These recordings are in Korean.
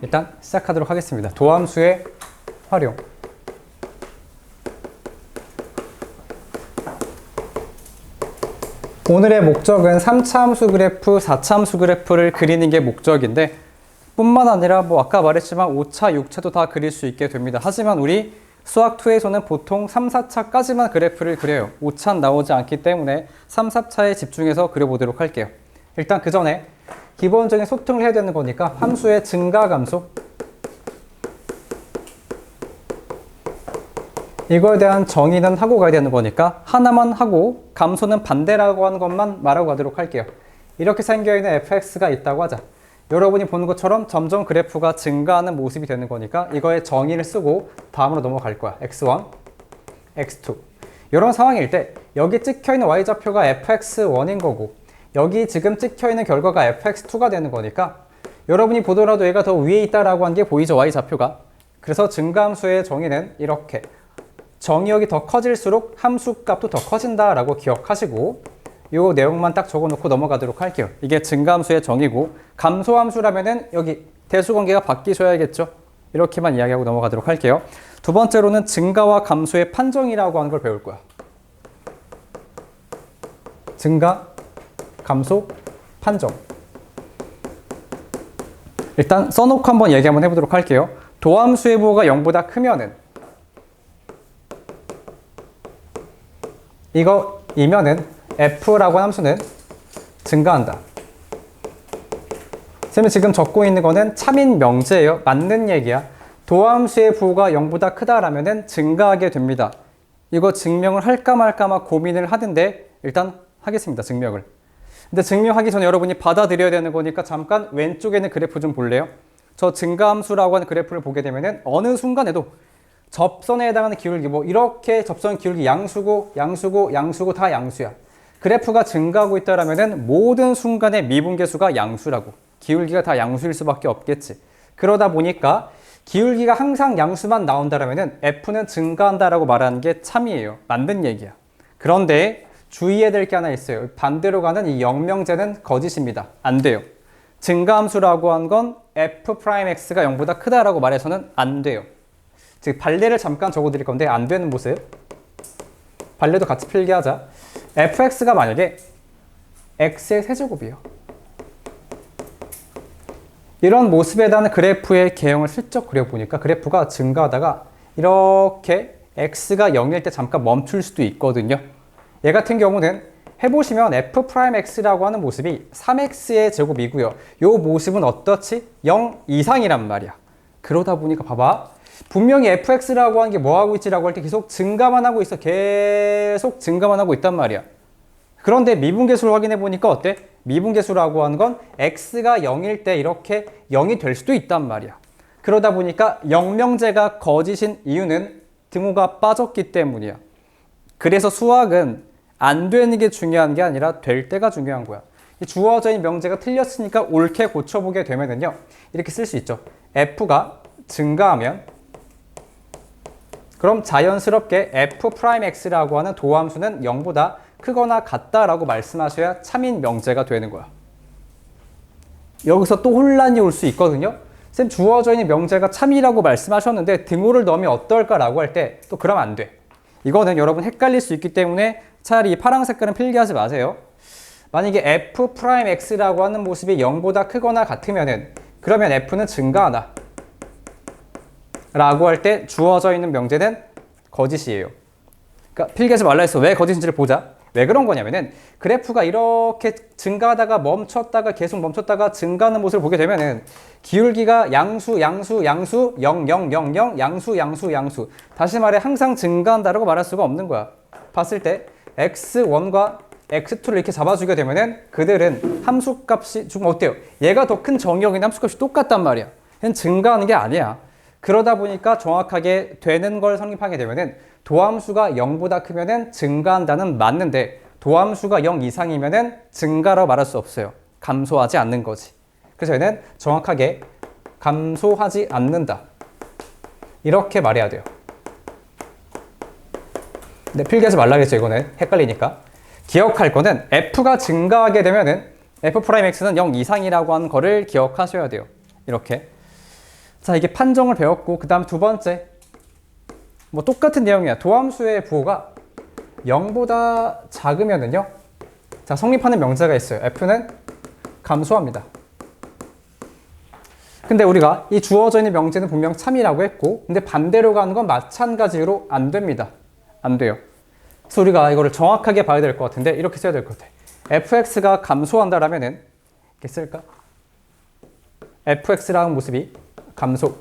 일단 시작하도록 하겠습니다. 도함수의 활용. 오늘의 목적은 3차 함수 그래프, 4차 함수 그래프를 그리는 게 목적인데 뿐만 아니라 아까 말했지만 5차, 6차도 다 그릴 수 있게 됩니다. 하지만 우리 수학2에서는 보통 3, 4차까지만 그래프를 그려요. 5차는 나오지 않기 때문에 3, 4차에 집중해서 그려보도록 할게요. 일단 그 전에 기본적인 소통을 해야 되는 거니까 함수의 증가감소, 이거에 대한 정의는 하고 가야 되는 거니까 하나만 하고 감소는 반대라고 하는 것만 말하고 가도록 할게요. 이렇게 생겨있는 fx가 있다고 하자. 여러분이 보는 것처럼 점점 그래프가 증가하는 모습이 되는 거니까 이거의 정의를 쓰고 다음으로 넘어갈 거야. x1, x2. 이런 상황일 때 여기 찍혀있는 y좌표가 fx1인 거고 여기 지금 찍혀있는 결과가 fx2가 되는 거니까 여러분이 보더라도 얘가 더 위에 있다라고 한 게 보이죠, y좌표가. 그래서 증가함수의 정의는 이렇게 정의역이 더 커질수록 함수 값도 더 커진다라고 기억하시고 이 내용만 딱 적어놓고 넘어가도록 할게요. 이게 증가함수의 정의고 감소함수라면은 여기 대수관계가 바뀌셔야겠죠. 이렇게만 이야기하고 넘어가도록 할게요. 두 번째로는 증가와 감소의 판정이라고 하는 걸 배울 거야. 증가, 감소, 판정. 일단 써놓고 한번 얘기 한번 해보도록 할게요. 도함수의 부호가 0보다 크면은 이거이면은 f라고 하는 함수는 증가한다. 쌤이 지금 적고 있는 거는 참인 명제예요. 맞는 얘기야. 도함수의 부호가 0보다 크다라면은 증가하게 됩니다. 이거 증명을 할까 말까 막 고민을 하는데 일단 하겠습니다. 증명을. 근데 증명하기 전에 여러분이 받아들여야 되는 거니까 잠깐 왼쪽에 있는 그래프 좀 볼래요? 저 증가함수라고 하는 그래프를 보게 되면은 어느 순간에도 접선에 해당하는 기울기 이렇게 접선 기울기 양수고 다 양수야. 그래프가 증가하고 있다라면은 모든 순간의 미분계수가 양수라고. 기울기가 다 양수일 수밖에 없겠지. 그러다 보니까 기울기가 항상 양수만 나온다라면은 f는 증가한다라고 말하는 게 참이에요. 맞는 얘기야. 그런데 주의해야 될 게 하나 있어요. 반대로 가는 이 영명제는 거짓입니다. 안 돼요. 증가함수라고 한 건 f'x가 0보다 크다라고 말해서는 안 돼요. 즉 발레를 잠깐 적어드릴 건데 안 되는 모습. 발레도 같이 필기하자. fx가 만약에 x의 세제곱이에요. 이런 모습에 대한 그래프의 개형을 슬쩍 그려보니까 그래프가 증가하다가 이렇게 x가 0일 때 잠깐 멈출 수도 있거든요. 얘 같은 경우는 해보시면 f'x라고 하는 모습이 3x의 제곱이고요. 이 모습은 어떻지? 0 이상이란 말이야. 그러다 보니까 봐봐. 분명히 fx라고 하는 게 뭐하고 있지라고 할 때 계속 증가만 하고 있어. 계속 증가만 하고 있단 말이야. 그런데 미분계수를 확인해 보니까 어때? 미분계수라고 하는 건 x가 0일 때 이렇게 0이 될 수도 있단 말이야. 그러다 보니까 영명제가 거짓인 이유는 등호가 빠졌기 때문이야. 그래서 수학은 안 되는 게 중요한 게 아니라 될 때가 중요한 거야. 이 주어져 있는 명제가 틀렸으니까 옳게 고쳐보게 되면은요. 이렇게 쓸 수 있죠. f가 증가하면 그럼 자연스럽게 f'x라고 하는 도함수는 0보다 크거나 같다라고 말씀하셔야 참인 명제가 되는 거야. 여기서 또 혼란이 올 수 있거든요. 쌤 주어져 있는 명제가 참이라고 말씀하셨는데 등호를 넣으면 어떨까라고 할 때 또 그러면 안 돼. 이거는 여러분 헷갈릴 수 있기 때문에 차라리 이 파란 색깔은 필기하지 마세요. 만약에 f'x라고 하는 모습이 0보다 크거나 같으면은 그러면 f는 증가하다 라고 할 때 주어져 있는 명제는 거짓이에요. 그러니까 필기하지 말라 했어. 왜 거짓인지를 보자. 왜 그런 거냐면은 그래프가 이렇게 증가하다가 멈췄다가 계속 멈췄다가 증가하는 모습을 보게 되면은 기울기가 양수 0, 0, 0, 0, 양수 다시 말해 항상 증가한다라고 말할 수가 없는 거야. 봤을 때 x1과 x2를 이렇게 잡아주게 되면은 그들은 함수값이 좀 어때요? 얘가 더 큰 정의역인 함수값이 똑같단 말이야. 얘는 증가하는 게 아니야. 그러다 보니까 정확하게 되는 걸 성립하게 되면은 도함수가 0보다 크면은 증가한다는 맞는데 도함수가 0 이상이면은 증가라고 말할 수 없어요. 감소하지 않는 거지. 그래서 얘는 정확하게 감소하지 않는다. 이렇게 말해야 돼요. 근데 필기하지 말라겠죠, 이거는. 헷갈리니까. 기억할 거는 f가 증가하게 되면은 f'x는 0 이상이라고 하는 거를 기억하셔야 돼요. 이렇게. 자, 이게 판정을 배웠고, 그 다음 두 번째. 뭐 똑같은 내용이야. 도함수의 부호가 0보다 작으면은요. 자, 성립하는 명제가 있어요. f는 감소합니다. 근데 우리가 이 주어져 있는 명제는 분명 참이라고 했고, 근데 반대로 가는 건 마찬가지로 안 됩니다. 안 돼요. 그래서 우리가 이거를 정확하게 봐야 될 것 같은데, 이렇게 써야 될 것 같아. fx가 감소한다라면은, 이렇게 쓸까? fx라는 모습이 감소.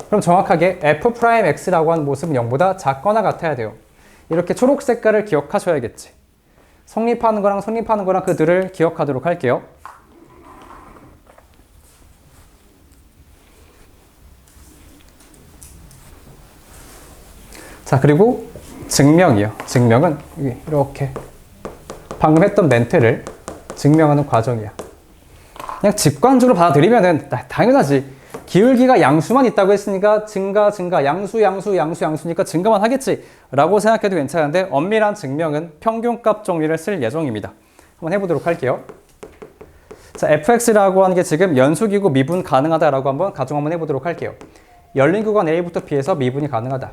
그럼 정확하게 f'x라고 하는 모습은 0보다 작거나 같아야 돼요. 이렇게 초록 색깔을 기억하셔야겠지. 성립하는 거랑 그 늘을 기억하도록 할게요. 자, 그리고 증명이요. 증명은 이렇게 방금 했던 멘트를 증명하는 과정이야. 그냥 직관적으로 받아들이면은 당연하지. 기울기가 양수만 있다고 했으니까 증가, 양수니까 증가만 하겠지 라고 생각해도 괜찮은데, 엄밀한 증명은 평균값 정리를 쓸 예정입니다. 한번 해보도록 할게요. 자, fx라고 하는 게 지금 연속이고 미분 가능하다라고 한번 가정 한번 해보도록 할게요. 열린 구간 A부터 B에서 미분이 가능하다.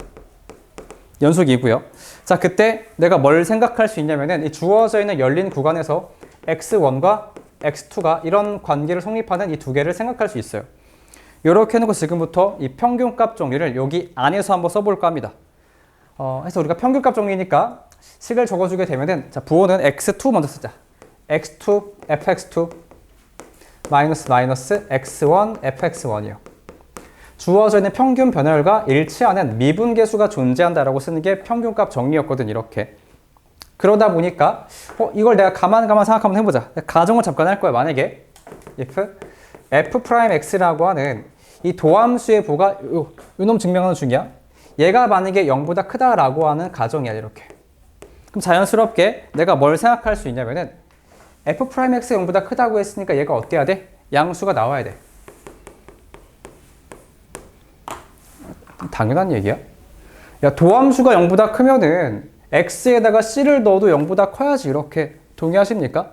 연속이고요. 자, 그때 내가 뭘 생각할 수 있냐면은 이 주어져 있는 열린 구간에서 x1과 x2가 이런 관계를 성립하는 이 두 개를 생각할 수 있어요. 이렇게 해놓고 지금부터 이 평균값 정리를 여기 안에서 한번 써볼까 합니다. 해서 우리가 평균값 정리니까 식을 적어주게 되면은, 자, 부호는 x2 먼저 쓰자. x2 fx2 마이너스 x1 fx1이요. 주어져 있는 평균 변화율과 일치하는 미분계수가 존재한다라고 쓰는 게 평균값 정리였거든, 이렇게. 그러다 보니까 이걸 내가 가만 생각 한번 해보자. 가정을 잠깐 할 거야. 만약에 if f'x라고 하는 이 도함수의 부호가 요놈 증명하는 중이야. 얘가 만약에 0보다 크다라고 하는 가정이야, 이렇게. 그럼 자연스럽게 내가 뭘 생각할 수 있냐면은 f'x가 0보다 크다고 했으니까 얘가 어때야 돼? 양수가 나와야 돼. 당연한 얘기야. 야, 도함수가 0보다 크면은 x에다가 c를 넣어도 0보다 커야지, 이렇게. 동의하십니까?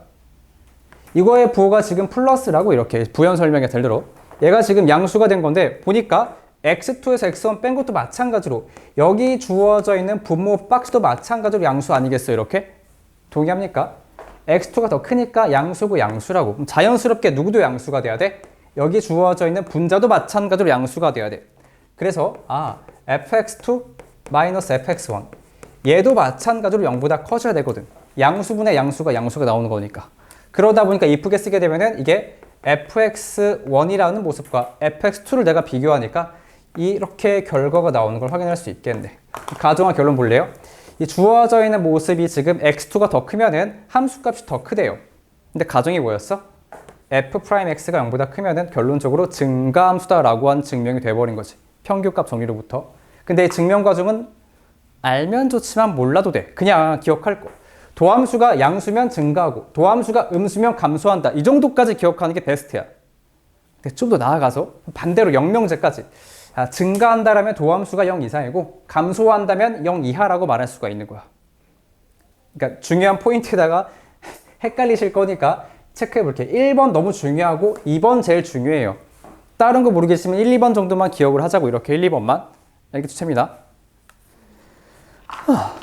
이거의 부호가 지금 플러스라고, 이렇게 부연 설명에 될 대로 얘가 지금 양수가 된 건데, 보니까 x2에서 x1 뺀 것도 마찬가지로 여기 주어져 있는 분모 박스도 마찬가지로 양수 아니겠어요, 이렇게? 동의합니까? x2가 더 크니까 양수고 양수라고. 그럼 자연스럽게 누구도 양수가 돼야 돼? 여기 주어져 있는 분자도 마찬가지로 양수가 돼야 돼. 그래서 fx2 마이너스 fx1 얘도 마찬가지로 0보다 커져야 되거든. 양수분의 양수가 나오는 거니까. 그러다 보니까 이쁘게 쓰게 되면은 이게 fx1이라는 모습과 fx2를 내가 비교하니까 이렇게 결과가 나오는 걸 확인할 수 있겠네. 가정화 결론 볼래요? 이 주어져 있는 모습이 지금 x2가 더 크면은 함수값이 더 크대요. 근데 가정이 뭐였어? f'x가 0보다 크면은 결론적으로 증가함수다라고 한 증명이 돼버린 거지. 평균값 정리로부터. 근데 이 증명 과정은 알면 좋지만 몰라도 돼. 그냥 기억할 거. 도함수가 양수면 증가하고 도함수가 음수면 감소한다. 이 정도까지 기억하는 게 베스트야. 근데 좀 더 나아가서 반대로 0명제까지. 증가한다라면 도함수가 0 이상이고 감소한다면 0 이하라고 말할 수가 있는 거야. 그러니까 중요한 포인트에다가 헷갈리실 거니까 체크해 볼게요. 1번 너무 중요하고 2번 제일 중요해요. 다른 거 모르겠으면 1, 2번 정도만 기억을 하자고. 이렇게 1, 2번만. 이렇게 추천입니다.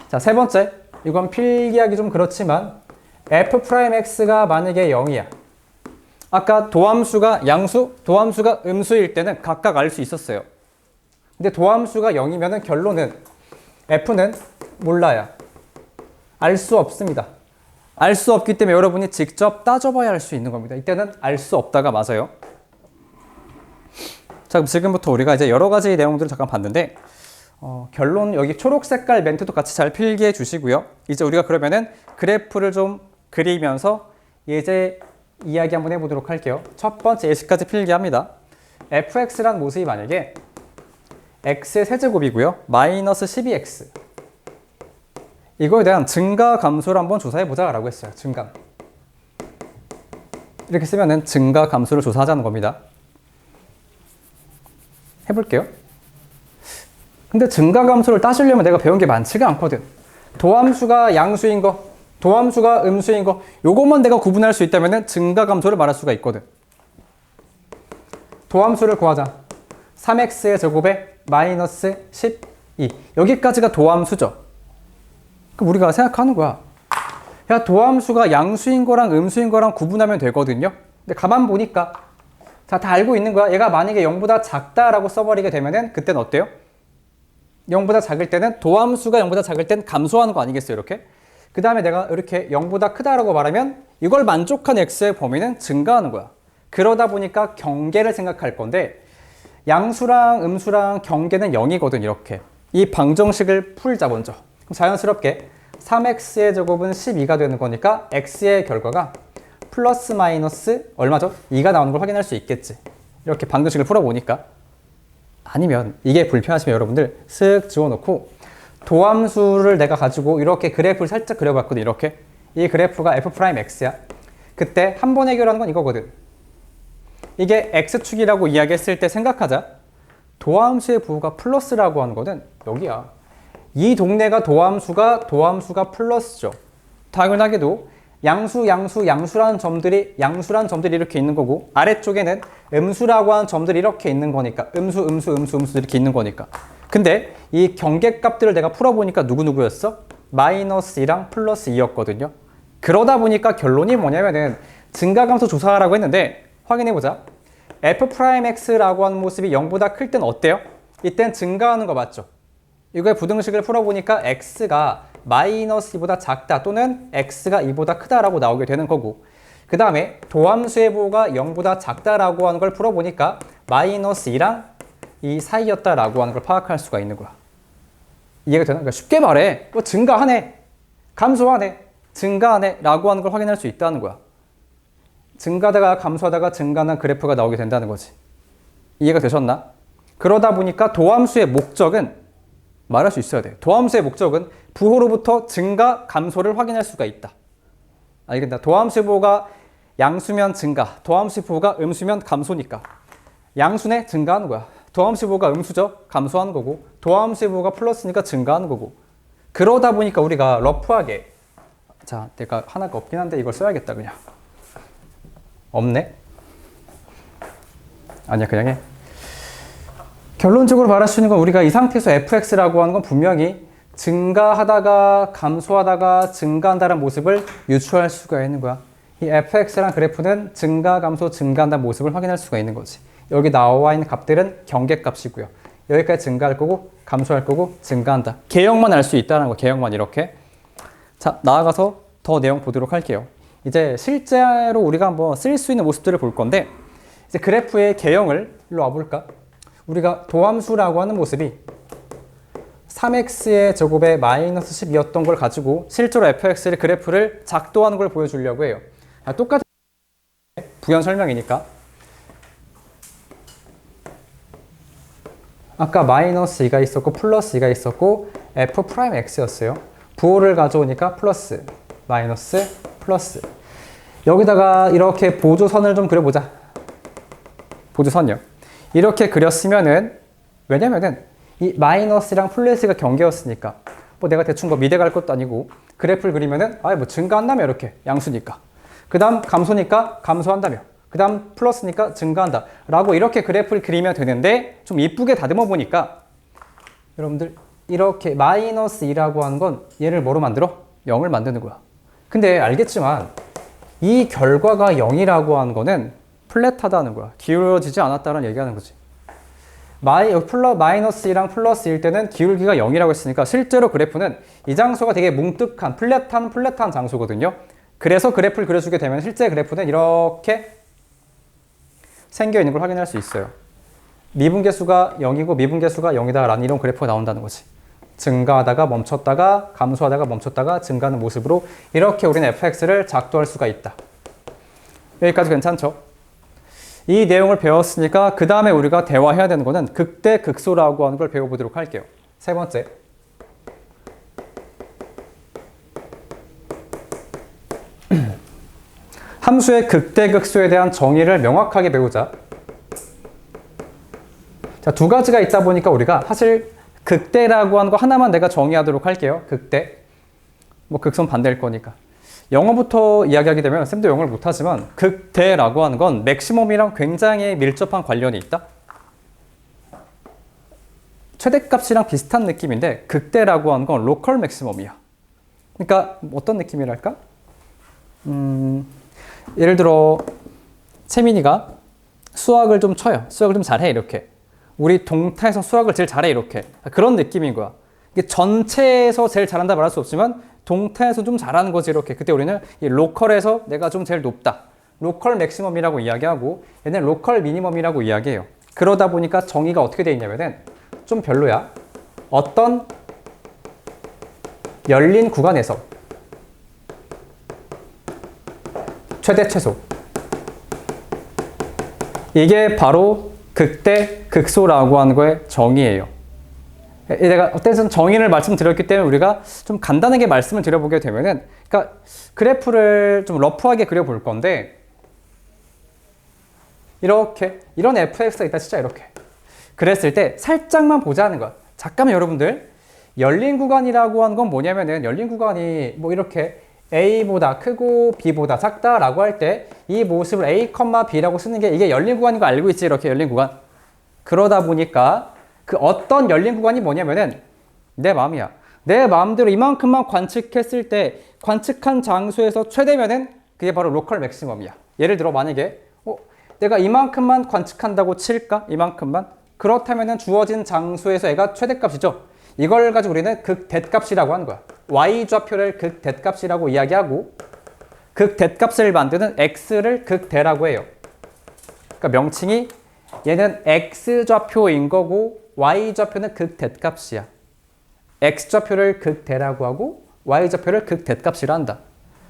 자, 세 번째. 이건 필기하기 좀 그렇지만 f'x가 만약에 0이야. 아까 도함수가 양수, 도함수가 음수일 때는 각각 알 수 있었어요. 근데 도함수가 0이면 결론은 f는 몰라요. 알 수 없습니다. 알 수 없기 때문에 여러분이 직접 따져봐야 할 수 있는 겁니다. 이때는 알 수 없다가 맞아요. 자, 그럼 지금부터 우리가 이제 여러 가지 내용들을 잠깐 봤는데 결론 여기 초록 색깔 멘트도 같이 잘 필기해 주시고요. 이제 우리가 그러면은 그래프를 좀 그리면서 이제 이야기 한번 해보도록 할게요. 첫 번째 예시까지 필기합니다. fx란 모습이 만약에 x의 세제곱이고요. 마이너스 12x. 이거에 대한 증가 감소를 한번 조사해보자 라고 했어요. 증가. 이렇게 쓰면은 증가 감소를 조사하자는 겁니다. 해볼게요. 근데 증가 감소를 따지려면 내가 배운 게 많지가 않거든. 도함수가 양수인 거, 도함수가 음수인 거, 요것만 내가 구분할 수 있다면 증가 감소를 말할 수가 있거든. 도함수를 구하자. 3x의 제곱에 마이너스 12. 여기까지가 도함수죠. 그럼 우리가 생각하는 거야. 야, 도함수가 양수인 거랑 음수인 거랑 구분하면 되거든요. 근데 가만 보니까 자, 다 알고 있는 거야. 얘가 만약에 0보다 작다라고 써버리게 되면은 그때는 어때요? 0보다 작을 때는 도함수가 0보다 작을 땐 감소하는 거 아니겠어요? 이렇게. 그 다음에 내가 이렇게 0보다 크다라고 말하면 이걸 만족한 x의 범위는 증가하는 거야. 그러다 보니까 경계를 생각할 건데 양수랑 음수랑 경계는 0이거든. 이렇게. 이 방정식을 풀자 먼저. 그럼 자연스럽게 3x의 제곱은 12가 되는 거니까 x의 결과가 플러스 마이너스 얼마죠? 2가 나오는 걸 확인할 수 있겠지. 이렇게 방정식을 풀어보니까. 아니면 이게 불편하시면 여러분들 쓱 지워놓고 도함수를 내가 가지고 이렇게 그래프를 살짝 그려봤거든. 이렇게. 이 그래프가 f'x야. 그때 한 번 해결하는 건 이거거든. 이게 x축이라고 이야기했을 때 생각하자. 도함수의 부호가 플러스라고 하는 거는 여기야. 이 동네가 도함수가 플러스죠. 당연하게도 양수라는 점들이 이렇게 있는 거고 아래쪽에는 음수라고 하는 점들이 이렇게 있는 거니까 음수 이렇게 있는 거니까. 근데 이 경계값들을 내가 풀어보니까 누구였어? 마이너스 2랑 플러스 2였거든요. 그러다 보니까 결론이 뭐냐면은 증가감소 조사하라고 했는데 확인해보자. f'x라고 하는 모습이 0보다 클 땐 어때요? 이땐 증가하는 거 맞죠? 이거의 부등식을 풀어보니까 x가 마이너스 2보다 작다 또는 x가 2보다 크다라고 나오게 되는 거고 그 다음에 도함수의 부호가 0보다 작다라고 하는 걸 풀어보니까 마이너스 2랑 이 사이였다라고 하는 걸 파악할 수가 있는 거야. 이해가 되나? 그러니까 쉽게 말해. 뭐 증가하네, 감소하네, 증가하네 라고 하는 걸 확인할 수 있다는 거야. 증가하다가 감소하다가 증가하는 그래프가 나오게 된다는 거지. 이해가 되셨나? 그러다 보니까 도함수의 목적은 말할 수 있어야 돼. 도함수의 목적은 부호로부터 증가, 감소를 확인할 수가 있다. 알겠다. 도함수의 부호가 양수면 증가, 도함수의 부호가 음수면 감소니까. 양수네 증가하는 거야. 도함수의 부호가 음수죠? 감소하는 거고 도함수의 부호가 플러스니까 증가하는 거고 그러다 보니까 우리가 러프하게 자, 내가 하나가 없긴 한데 이걸 써야겠다 그냥. 없네? 아니야, 그냥 해. 결론적으로 말할 수 있는 건 우리가 이 상태에서 fx라고 하는 건 분명히 증가하다가 감소하다가 증가한다는 모습을 유추할 수가 있는 거야. 이 fx라는 그래프는 증가, 감소, 증가한다는 모습을 확인할 수가 있는 거지. 여기 나와 있는 값들은 경계값이고요. 여기까지 증가할 거고 감소할 거고 증가한다. 개형만 알 수 있다는 거. 개형만 이렇게. 자, 나아가서 더 내용 보도록 할게요. 이제 실제로 우리가 한번 쓸 수 있는 모습들을 볼 건데 이제 그래프의 개형을 일로 와볼까? 우리가 도함수라고 하는 모습이 3x의 제곱에 마이너스 12였던 걸 가지고 실제로 fx의 그래프를 작도하는 걸 보여주려고 해요. 똑같은 부연 설명이니까. 아까 마이너스 2가 있었고 플러스 2가 있었고 f'x였어요. 부호를 가져오니까 플러스, 마이너스, 플러스. 여기다가 이렇게 보조선을 좀 그려보자. 보조선이요. 이렇게 그렸으면은 왜냐면은 이 마이너스랑 플러스가 경계였으니까 뭐 내가 대충 뭐 미대 갈 것도 아니고 그래프를 그리면은 뭐 증가한다며 이렇게 양수니까 그 다음 감소니까 감소한다며 그 다음 플러스니까 증가한다 라고 이렇게 그래프를 그리면 되는데 좀 이쁘게 다듬어 보니까 여러분들 이렇게 마이너스 2라고 하는 건 얘를 뭐로 만들어? 0을 만드는 거야. 근데 알겠지만 이 결과가 0이라고 하는 거는 플랫하다는 거야. 기울어지지 않았다는 얘기하는 거지. 마이너스 2랑 플러스 1일 때는 기울기가 0이라고 했으니까 실제로 그래프는 이 장소가 되게 뭉툭한 플랫한 장소거든요. 그래서 그래프를 그려주게 되면 실제 그래프는 이렇게 생겨 있는 걸 확인할 수 있어요. 미분계수가 0이고 미분계수가 0이다 라는 이런 그래프가 나온다는 거지. 증가하다가 멈췄다가 감소하다가 멈췄다가 증가하는 모습으로 이렇게 우리는 fx를 작도할 수가 있다. 여기까지 괜찮죠? 이 내용을 배웠으니까 그 다음에 우리가 대화해야 되는 거는 극대 극소라고 하는 걸 배워보도록 할게요. 세 번째. 함수의 극대 극소에 대한 정의를 명확하게 배우자. 자, 두 가지가 있다 보니까 우리가 사실 극대라고 하는 거 하나만 내가 정의하도록 할게요. 극대. 뭐 극소는 반대일 거니까. 영어부터 이야기하게 되면 쌤도 영어를 못하지만 극대라고 하는 건 맥시멈이랑 굉장히 밀접한 관련이 있다. 최대값이랑 비슷한 느낌인데 극대라고 하는 건 로컬 맥시멈이야. 그러니까 어떤 느낌이랄까? 예를 들어 채민이가 수학을 좀 쳐요. 수학을 좀 잘해 이렇게. 우리 동타에서 수학을 제일 잘해 이렇게. 그런 느낌인 거야. 이게 전체에서 제일 잘한다 말할 수 없지만 동타에서 좀 잘하는 거지 이렇게. 그때 우리는 이 로컬에서 내가 좀 제일 높다. 로컬 맥시멈이라고 이야기하고 얘는 로컬 미니멈이라고 이야기해요. 그러다 보니까 정의가 어떻게 돼 있냐면은 좀 별로야. 어떤 열린 구간에서 최대 최소. 이게 바로 극대 극소라고 하는 거의 정의예요. 내가 어떤 정의를 말씀드렸기 때문에 우리가 좀 간단하게 말씀을 드려보게 되면은, 그러니까 그래프를 좀 러프하게 그려볼 건데, 이렇게 이런 fx가 있다 진짜 이렇게. 그랬을 때 살짝만 보자는 거야. 잠깐만 여러분들, 열린 구간이라고 하는 건 뭐냐면은 열린 구간이 뭐 이렇게 A보다 크고 B보다 작다라고 할 때 이 모습을 A, B라고 쓰는 게 이게 열린 구간인 거 알고 있지? 이렇게 열린 구간. 그러다 보니까 그 어떤 열린 구간이 뭐냐면은 내 마음이야. 내 마음대로 이만큼만 관측했을 때 관측한 장소에서 최대면은 그게 바로 로컬 맥시멈이야. 예를 들어 만약에 내가 이만큼만 관측한다고 칠까? 이만큼만? 그렇다면은 주어진 장소에서 얘가 최대값이죠. 이걸 가지고 우리는 극대값이라고 하는 거야. y좌표를 극대값이라고 이야기하고 극대값을 만드는 x를 극대라고 해요. 그러니까 명칭이 얘는 x좌표인 거고 y좌표는 극대값이야. x좌표를 극대라고 하고 y좌표를 극대값이라 한다.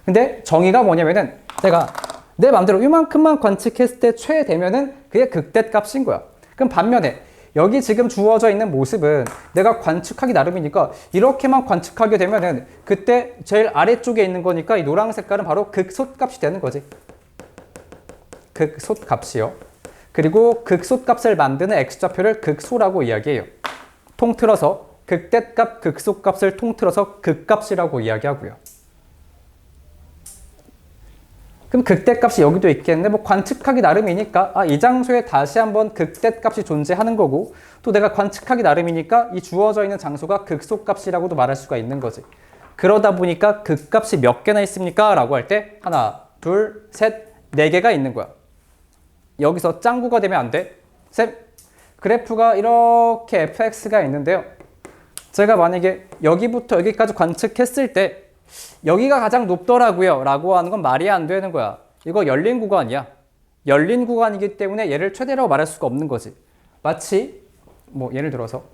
근데 정의가 뭐냐면은 내가 내 마음대로 이만큼만 관측했을 때 최대면은 그게 극대값인 거야. 그럼 반면에 여기 지금 주어져 있는 모습은 내가 관측하기 나름이니까 이렇게만 관측하게 되면은 그때 제일 아래쪽에 있는 거니까 이 노란 색깔은 바로 극소값이 되는 거지. 극소값이요. 그리고 극소값을 만드는 x좌표를 극소라고 이야기해요. 통틀어서 극대값, 극소값을 통틀어서 극값이라고 이야기하고요. 그럼 극대값이 여기도 있겠네. 뭐 관측하기 나름이니까 이 장소에 다시 한번 극대값이 존재하는 거고 또 내가 관측하기 나름이니까 이 주어져 있는 장소가 극소값이라고도 말할 수가 있는 거지. 그러다 보니까 극값이 몇 개나 있습니까? 라고 할 때 하나, 둘, 셋, 네 개가 있는 거야. 여기서 짱구가 되면 안 돼. 쌤, 그래프가 이렇게 fx가 있는데요. 제가 만약에 여기부터 여기까지 관측했을 때 여기가 가장 높더라고요 라고 하는 건 말이 안 되는 거야. 이거 열린 구간이야. 열린 구간이기 때문에 얘를 최대라고 말할 수가 없는 거지. 마치 뭐 예를 들어서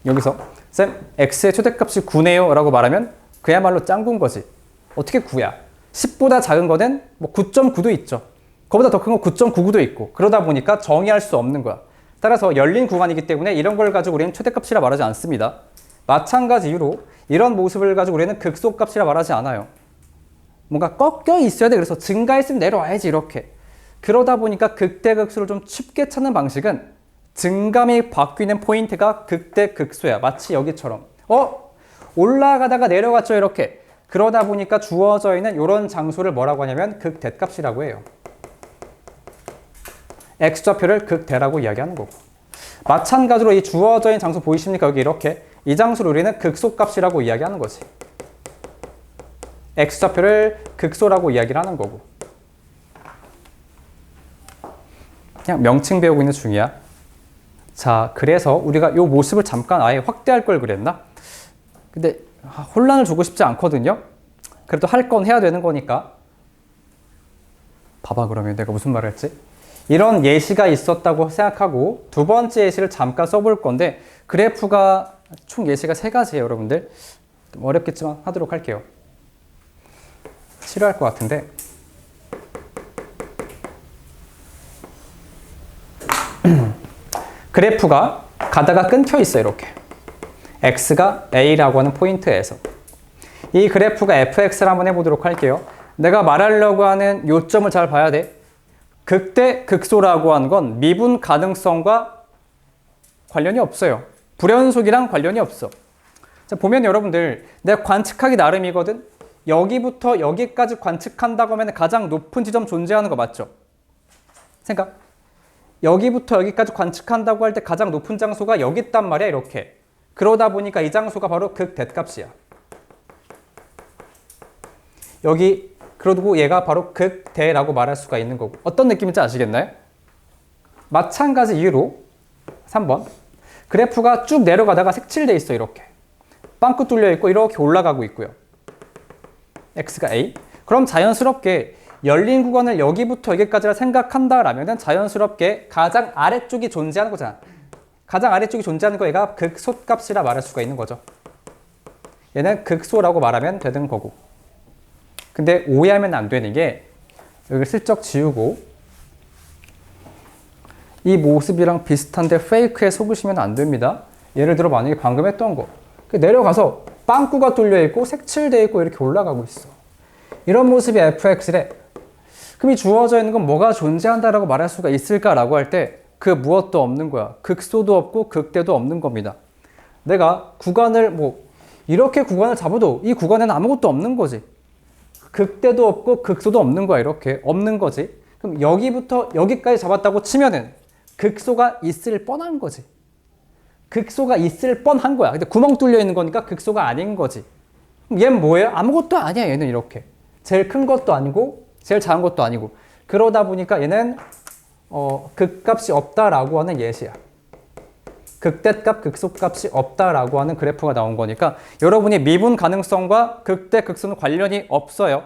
여기서 쌤 x의 최대값이 9네요 라고 말하면 그야말로 짱구인 거지. 어떻게 9야? 10보다 작은 거는 뭐 9.9도 있죠. 그거보다 더 큰 거 9.99도 있고. 그러다 보니까 정의할 수 없는 거야. 따라서 열린 구간이기 때문에 이런 걸 가지고 우리는 최대값이라 말하지 않습니다. 마찬가지 이유로 이런 모습을 가지고 우리는 극소값이라 말하지 않아요. 뭔가 꺾여 있어야 돼. 그래서 증가했으면 내려와야지 이렇게. 그러다 보니까 극대극소를 좀 쉽게 찾는 방식은 증감이 바뀌는 포인트가 극대극소야. 마치 여기처럼 올라가다가 내려갔죠 이렇게. 그러다 보니까 주어져 있는 이런 장소를 뭐라고 하냐면 극대값이라고 해요. x좌표를 극대라고 이야기하는 거고. 마찬가지로 이 주어져 있는 장소 보이십니까? 여기 이렇게. 이 장소를 우리는 극소값이라고 이야기하는 거지. x좌표를 극소라고 이야기를 하는 거고. 그냥 명칭 배우고 있는 중이야. 자, 그래서 우리가 이 모습을 잠깐 아예 확대할 걸 그랬나? 근데 혼란을 주고 싶지 않거든요. 그래도 할 건 해야 되는 거니까. 봐봐 그러면 내가 무슨 말을 했지? 이런 예시가 있었다고 생각하고 두 번째 예시를 잠깐 써볼 건데 그래프가 총 예시가 3가지예요 여러분들. 좀 어렵겠지만 하도록 할게요. 싫어할 것 같은데 그래프가 가다가 끊겨 있어요 이렇게. x가 a라고 하는 포인트에서 이 그래프가 fx를 한번 해보도록 할게요. 내가 말하려고 하는 요점을 잘 봐야 돼. 극대 극소라고 하는 건 미분 가능성과 관련이 없어요. 불연속이랑 관련이 없어. 자, 자, 보면 여러분들 내가 관측하기 나름이거든. 여기부터 여기까지 관측한다고 하면 가장 높은 지점 존재하는 거 맞죠? 생각. 여기부터 여기까지 관측한다고 할 때 가장 높은 장소가 여기 있단 말이야, 이렇게. 그러다 보니까 이 장소가 바로 극대값이야. 여기, 그리고 얘가 바로 극대라고 말할 수가 있는 거고. 어떤 느낌인지 아시겠나요? 마찬가지 이유로 3번. 그래프가 쭉 내려가다가 색칠돼 있어, 이렇게. 빵꾸 뚫려 있고 이렇게 올라가고 있고요. x가 a. 그럼 자연스럽게 열린 구간을 여기부터 여기까지라 생각한다라면은 자연스럽게 가장 아래쪽이 존재하는 거잖아. 가장 아래쪽이 존재하는 거 얘가 극소값이라 말할 수가 있는 거죠. 얘는 극소라고 말하면 되는 거고. 근데 오해하면 안 되는 게 여기를 슬쩍 지우고 이 모습이랑 비슷한데 페이크에 속으시면 안 됩니다. 예를 들어 만약에 방금 했던 거 내려가서 빵꾸가 뚫려 있고 색칠되어 있고 이렇게 올라가고 있어. 이런 모습이 fx래. 그럼 이 주어져 있는 건 뭐가 존재한다라고 말할 수가 있을까라고 할 때 그 무엇도 없는 거야. 극소도 없고 극대도 없는 겁니다. 내가 구간을 이렇게 구간을 잡아도 이 구간에는 아무것도 없는 거지. 극대도 없고 극소도 없는 거야. 이렇게 없는 거지. 그럼 여기부터 여기까지 잡았다고 치면은 극소가 있을 뻔한 거지. 극소가 있을 뻔한 거야. 근데 구멍 뚫려 있는 거니까 극소가 아닌 거지. 그럼 얘는 뭐예요? 아무것도 아니야. 얘는 이렇게. 제일 큰 것도 아니고 제일 작은 것도 아니고. 그러다 보니까 얘는 극값이 없다라고 하는 예시야. 극대값, 극소값이 없다라고 하는 그래프가 나온 거니까 여러분이 미분 가능성과 극대, 극소는 관련이 없어요.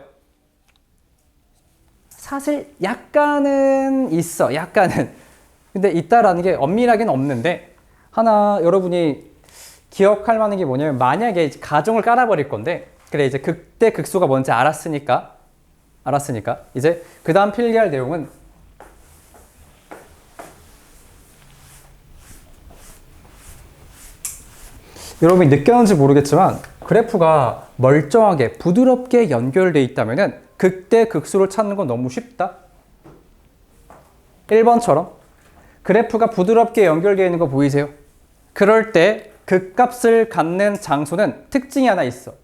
사실 약간은 있어. 약간은. 근데 있다라는 게 엄밀하게는 없는데 하나 여러분이 기억할 만한 게 뭐냐면 만약에 이제 가정을 깔아버릴 건데 그래 이제 극대, 극소가 뭔지 알았으니까 이제 그 다음 필기할 내용은 여러분이 느꼈는지 모르겠지만 그래프가 멀쩡하게 부드럽게 연결되어 있다면 극대, 극소를 찾는 건 너무 쉽다. 1번처럼 그래프가 부드럽게 연결되어 있는 거 보이세요? 그럴 때 극값을 갖는 장소는 특징이 하나 있어.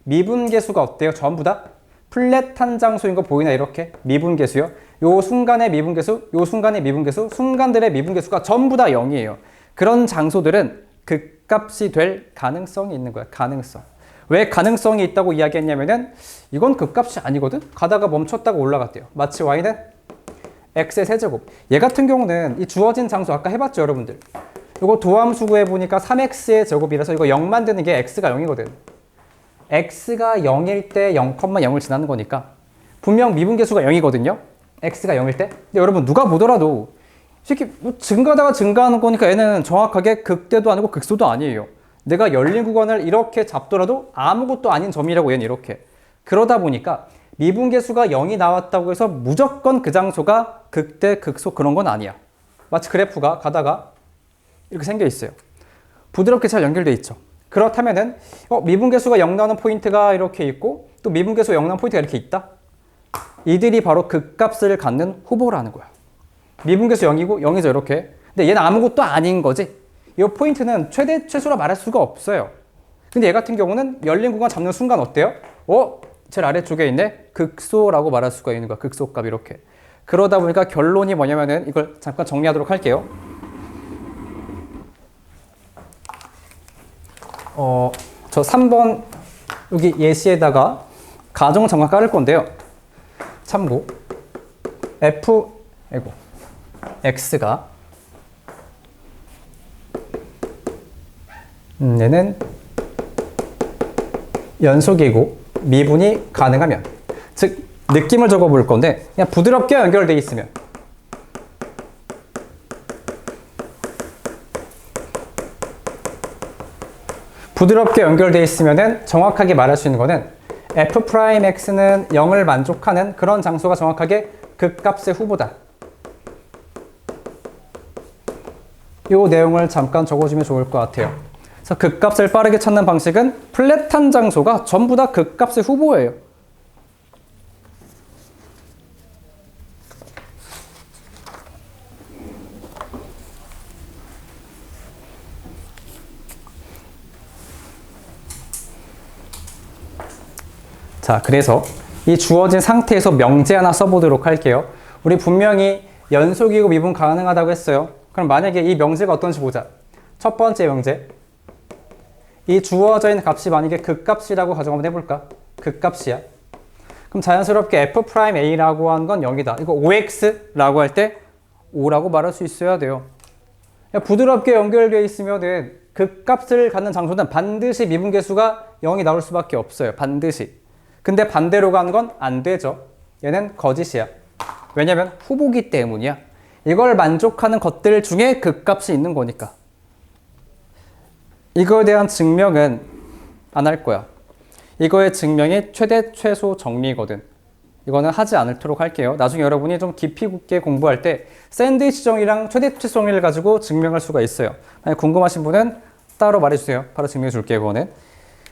미분계수가 어때요? 전부 다 플랫한 장소인 거 보이나 이렇게? 미분계수요. 요 순간의 미분계수, 요 순간의 미분계수, 순간들의 미분계수가 전부 다 0이에요. 그런 장소들은 극값이 될 가능성이 있는 거야. 가능성. 왜 가능성이 있다고 이야기했냐면은 이건 극값이 아니거든? 가다가 멈췄다가 올라갔대요. 마치 y는 x의 세제곱. 얘 같은 경우는 이 주어진 장소 아까 해봤죠, 여러분들? 이거 도함수 구해보니까 3x의 제곱이라서 이거 0 만드는 게 x가 0이거든. x가 0일 때 0,0을 지나는 거니까 분명 미분계수가 0이거든요. x가 0일 때. 근데 여러분 누가 보더라도 이렇게 증가하다가 증가하는 거니까 얘는 정확하게 극대도 아니고 극소도 아니에요. 내가 열린 구간을 이렇게 잡더라도 아무것도 아닌 점이라고 얘는 이렇게. 그러다 보니까 미분계수가 0이 나왔다고 해서 무조건 그 장소가 극대, 극소 그런 건 아니야. 마치 그래프가 가다가 이렇게 생겨 있어요. 부드럽게 잘 연결돼 있죠. 그렇다면은 미분계수가 0 나오는 포인트가 이렇게 있고 또 미분계수가 0 나오는 포인트가 이렇게 있다. 이들이 바로 극값을 갖는 후보라는 거야. 미분계수 0이고 0이죠 이렇게. 근데 얘는 아무것도 아닌 거지. 이 포인트는 최대 최소라 말할 수가 없어요. 근데 얘 같은 경우는 열린 구간 잡는 순간 어때요? 제일 아래쪽에 있네. 극소라고 말할 수가 있는 거야. 극소값 이렇게. 그러다 보니까 결론이 뭐냐면은 이걸 잠깐 정리하도록 할게요. 저 3번 여기 예시에다가 가정을 잠깐 깔을 건데요. 참고 x가 얘는 연속이고 미분이 가능하면, 즉 느낌을 적어 볼 건데 그냥 부드럽게 연결돼 있으면 부드럽게 연결돼 있으면은 정확하게 말할 수 있는 거는 f'x는 0을 만족하는 그런 장소가 정확하게 극값의 후보다. 이 내용을 잠깐 적어주면 좋을 것 같아요. 그래서 극값을 빠르게 찾는 방식은 플랫한 장소가 전부 다 극값의 후보예요. 자, 그래서 이 주어진 상태에서 명제 하나 써보도록 할게요. 우리 분명히 연속이고 미분 가능하다고 했어요. 그럼 만약에 이 명제가 어떤지 보자. 첫 번째 명제. 이 주어져 있는 값이 만약에 극값이라고 가정 한번 해볼까? 극값이야. 그럼 자연스럽게 f'A라고 하는 건 0이다. 이거 5x라고 할 때 5라고 말할 수 있어야 돼요. 부드럽게 연결되어 있으면 극값을 갖는 장소는 반드시 미분계수가 0이 나올 수밖에 없어요. 반드시. 근데 반대로 가는 건 안 되죠. 얘는 거짓이야. 왜냐면 후보기 때문이야. 이걸 만족하는 것들 중에 극값이 있는 거니까. 이거에 대한 증명은 안 할 거야. 이거의 증명이 최대 최소 정리거든. 이거는 하지 않도록 할게요. 나중에 여러분이 좀 깊이 있게 공부할 때 샌드위치 정리랑 최대 최소 정리를 가지고 증명할 수가 있어요. 만약 궁금하신 분은 따로 말해주세요. 바로 증명해 줄게요. 그거는.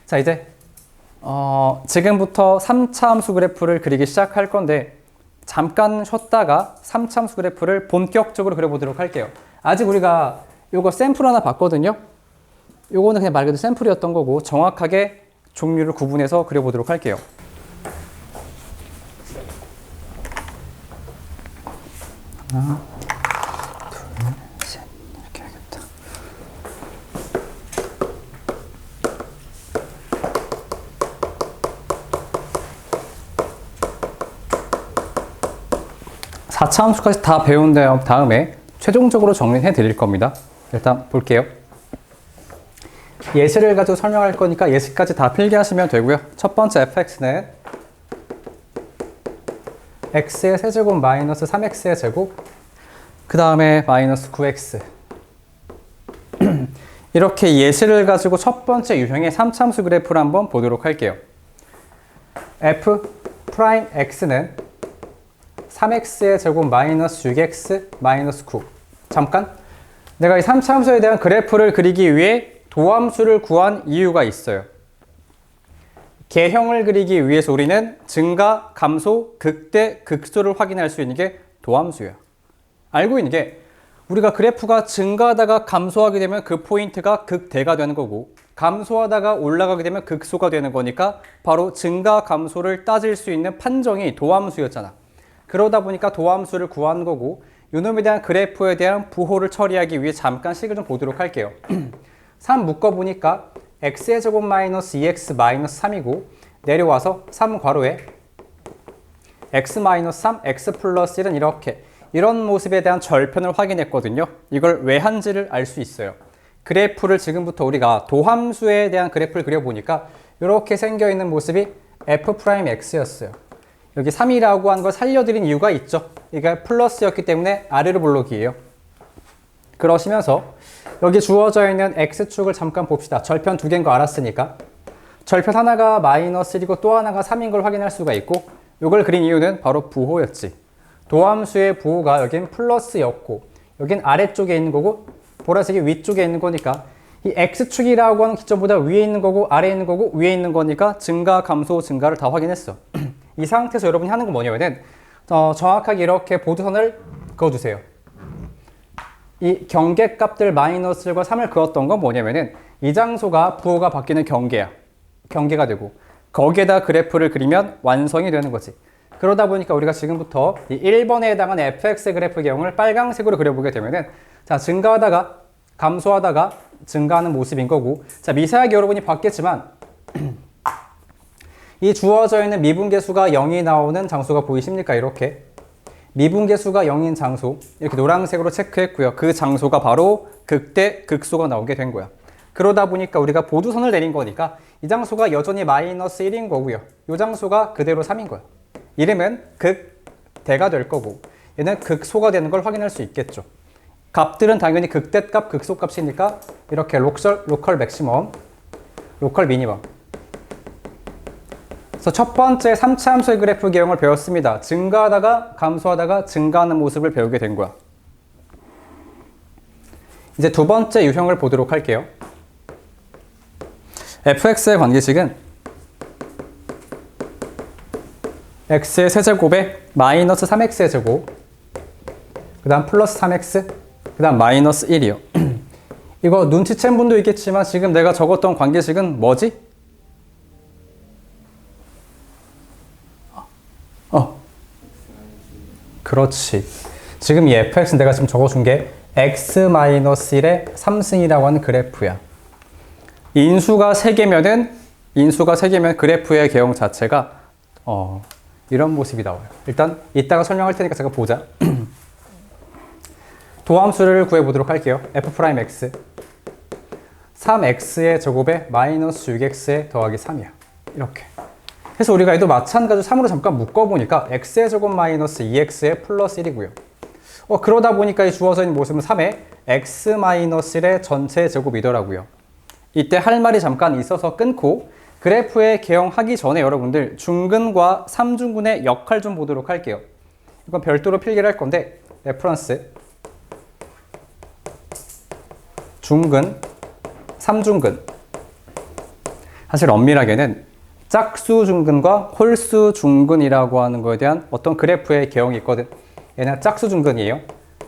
자, 이제 지금부터 3차 함수 그래프를 그리기 시작할 건데 잠깐 쉬었다가 3차 함수 그래프를 본격적으로 그려보도록 할게요. 아직 우리가 이거 샘플 하나 봤거든요. 요거는 그냥 말 그대로 샘플이었던 거고 정확하게 종류를 구분해서 그려보도록 할게요. 하나, 둘, 셋 이렇게 해야겠다. (4차) 함수까지 다 배운 다음에 최종적으로 정리해 드릴 겁니다. 일단 볼게요. 예시를 가지고 설명할 거니까 예시까지 다 필기하시면 되고요. 첫 번째 fx는 x의 세제곱 마이너스 3x의 제곱 그 다음에 마이너스 9x 이렇게 예시를 가지고 첫 번째 유형의 3참수 그래프를 한번 보도록 할게요. f'x는 3x의 제곱 마이너스 6x 마이너스 9 잠깐 내가 이 3참수에 대한 그래프를 그리기 위해 도함수를 구한 이유가 있어요. 개형을 그리기 위해서 우리는 증가, 감소, 극대, 극소를 확인할 수 있는 게 도함수예요. 알고 있는 게 우리가 그래프가 증가하다가 감소하게 되면 그 포인트가 극대가 되는 거고 감소하다가 올라가게 되면 극소가 되는 거니까 바로 증가, 감소를 따질 수 있는 판정이 도함수였잖아. 그러다 보니까 도함수를 구한 거고 이놈에 대한 그래프에 대한 부호를 처리하기 위해 잠깐 식을 좀 보도록 할게요. 3 묶어보니까 x의 제곱 마이너스 2x 마이너스 3이고 내려와서 3 괄호에 x 마이너스 3, x 플러스 1은 이런 모습에 대한 절편을 확인했거든요. 이걸 왜 한지를 알 수 있어요. 그래프를 지금부터 우리가 도함수에 대한 그래프를 그려보니까 이렇게 생겨있는 모습이 f'x였어요. 여기 3이라고 한 걸 살려드린 이유가 있죠. 이게 플러스였기 때문에 아래로 볼록이에요. 그러시면서 여기 주어져 있는 x축을 잠깐 봅시다. 절편 두 개인 거 알았으니까. 절편 하나가 마이너스 1이고 또 하나가 3인 걸 확인할 수가 있고 이걸 그린 이유는 바로 부호였지. 도함수의 부호가 여긴 플러스였고 여긴 아래쪽에 있는 거고 보라색이 위쪽에 있는 거니까 이 x축이라고 하는 기점보다 위에 있는 거고 아래에 있는 거고 위에 있는 거니까 증가, 감소, 증가를 다 확인했어. 이 상태에서 여러분이 하는 건 뭐냐면은 정확하게 이렇게 보드선을 그어주세요. 이 경계값들 마이너스 1과 3을 그었던 건 뭐냐면은 이 장소가 부호가 바뀌는 경계야. 경계가 되고 거기에다 그래프를 그리면 완성이 되는 거지. 그러다 보니까 우리가 지금부터 이 1번에 해당하는 fx 그래프 개형을 빨강색으로 그려보게 되면은 자 증가하다가 감소하다가 증가하는 모습인 거고 자 미세하게 여러분이 봤겠지만 이 주어져 있는 미분계수가 0이 나오는 장소가 보이십니까? 이렇게 미분계수가 0인 장소 이렇게 노란색으로 체크했고요. 그 장소가 바로 극대, 극소가 나오게 된 거야. 그러다 보니까 우리가 보두선을 내린 거니까 이 장소가 여전히 마이너스 1인 거고요. 이 장소가 그대로 3인 거야. 이러면 극대가 될 거고 얘는 극소가 되는 걸 확인할 수 있겠죠. 값들은 당연히 극대값, 극소값이니까 이렇게 로컬 맥시멈, 로컬 미니멈. 그래서 첫 번째 3차 함수의 그래프 개형을 배웠습니다. 증가하다가 감소하다가 증가하는 모습을 배우게 된 거야. 이제 두 번째 유형을 보도록 할게요. fx의 관계식은 x의 세제곱에 마이너스 3x의 제곱 그 다음 플러스 3x 그 다음 마이너스 1이요. 이거 눈치챈 분도 있겠지만 지금 내가 적었던 관계식은 뭐지? 그렇지. 지금 이 fx 내가 지금 적어준 게 x-1의 3승이라고 하는 그래프야. 인수가 3개면 그래프의 개형 자체가 이런 모습이 나와요. 일단 이따가 설명할 테니까 제가 보자. 도함수를 구해보도록 할게요. f'x 3x의 제곱에 마이너스 6x의 더하기 3이야. 이렇게. 그래서 우리가 얘도 마찬가지로 3으로 잠깐 묶어보니까 x의 제곱 마이너스 2x의 플러스 1이고요. 그러다 보니까 이 주어져 있는 모습은 3의 x-1의 전체 제곱이더라고요. 이때 할 말이 잠깐 있어서 끊고 그래프의 개형하기 전에 여러분들 중근과 3중근의 역할 좀 보도록 할게요. 이건 별도로 필기를 할 건데 레퍼런스 중근, 3중근. 사실 엄밀하게는 짝수 중근과 홀수 중근이라고 하는 거에 대한 어떤 그래프의 개형이 있거든. 얘는 짝수 중근이에요.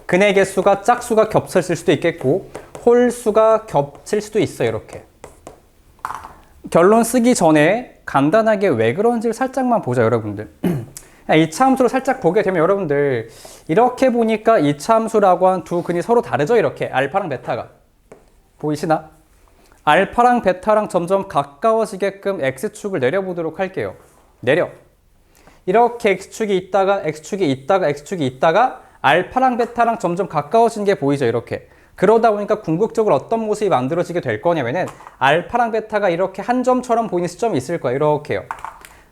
근의 개수가 짝수가 겹쳤을 수도 있겠고 홀수가 겹칠 수도 있어요. 이렇게. 결론 쓰기 전에 간단하게 왜 그런지를 살짝만 보자, 여러분들. 이차 함수를 살짝 보게 되면 여러분들 이렇게 보니까 이차 함수라고 한 두 근이 서로 다르죠. 이렇게 알파랑 베타가. 보이시나? 알파랑 베타랑 점점 가까워지게끔 x축을 내려보도록 할게요. 내려. 이렇게 x축이 있다가 x축이 있다가 x축이 있다가 알파랑 베타랑 점점 가까워지는 게 보이죠. 이렇게. 그러다 보니까 궁극적으로 어떤 모습이 만들어지게 될 거냐면은 알파랑 베타가 이렇게 한 점처럼 보이는 시점이 있을 거예요. 이렇게요.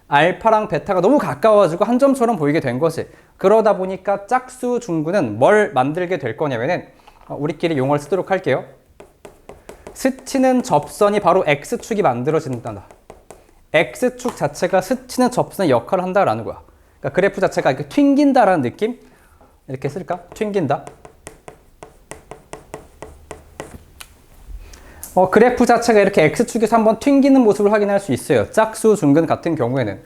알파랑 베타가 너무 가까워지고 한 점처럼 보이게 된 것이. 그러다 보니까 짝수 중근은 뭘 만들게 될 거냐면은 우리끼리 용어를 쓰도록 할게요. 스치는 접선이 바로 x축이 만들어진다. x축 자체가 스치는 접선의 역할을 한다라는 거야. 그러니까 그래프 자체가 이렇게 튕긴다라는 느낌? 이렇게 쓸까? 튕긴다. 그래프 자체가 이렇게 x축에서 한번 튕기는 모습을 확인할 수 있어요. 짝수 중근 같은 경우에는.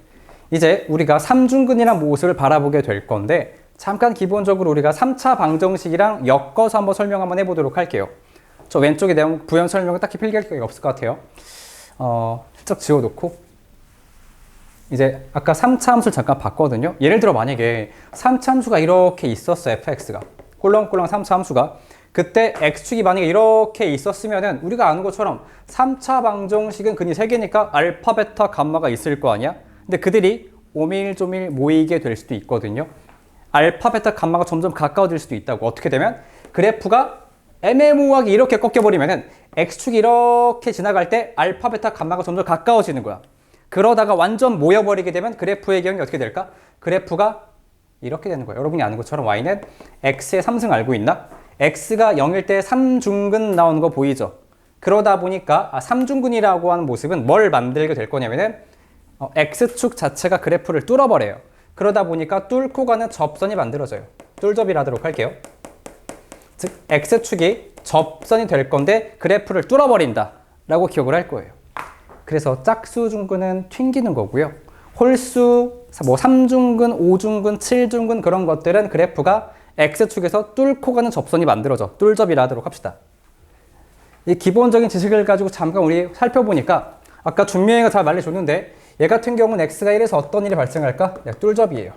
이제 우리가 3중근이란 모습을 바라보게 될 건데 잠깐 기본적으로 우리가 3차 방정식이랑 엮어서 한번 설명 한번 해보도록 할게요. 저 왼쪽에 내용 부연 설명은 딱히 필기할 게 없을 것 같아요. 슬쩍 지워놓고 이제 아까 3차 함수를 잠깐 봤거든요. 예를 들어 만약에 3차 함수가 이렇게 있었어. fx가. 꼴렁꼴렁 3차 함수가. 그때 x축이 만약에 이렇게 있었으면은 우리가 아는 것처럼 3차 방정식은 근이 3개니까 알파, 베타, 감마가 있을 거 아니야? 근데 그들이 오밀조밀 모이게 될 수도 있거든요. 알파, 베타, 감마가 점점 가까워질 수도 있다고. 어떻게 되면 그래프가 애매모호하게 이렇게 꺾여버리면은 x축이 이렇게 지나갈 때 알파, 베타, 감마가 점점 가까워지는 거야. 그러다가 완전 모여버리게 되면 그래프의 경이 어떻게 될까? 그래프가 이렇게 되는 거예요. 여러분이 아는 것처럼 y는 x의 3승 알고 있나? x가 0일 때 3중근 나오는 거 보이죠? 그러다 보니까 3중근이라고 하는 모습은 뭘 만들게 될 거냐면은 x축 자체가 그래프를 뚫어버려요. 그러다 보니까 뚫고 가는 접선이 만들어져요. 뚫접이라 하도록 할게요. 즉 x축이 접선이 될 건데 그래프를 뚫어버린다 라고 기억을 할 거예요. 그래서 짝수 중근은 튕기는 거고요. 홀수, 3중근, 5중근, 7중근 그런 것들은 그래프가 x축에서 뚫고 가는 접선이 만들어져. 뚫접이라 하도록 합시다. 이 기본적인 지식을 가지고 잠깐 우리 살펴보니까 아까 준명이가 잘 말해줬는데 얘 같은 경우는 x가 1에서 어떤 일이 발생할까? 뚫접이에요.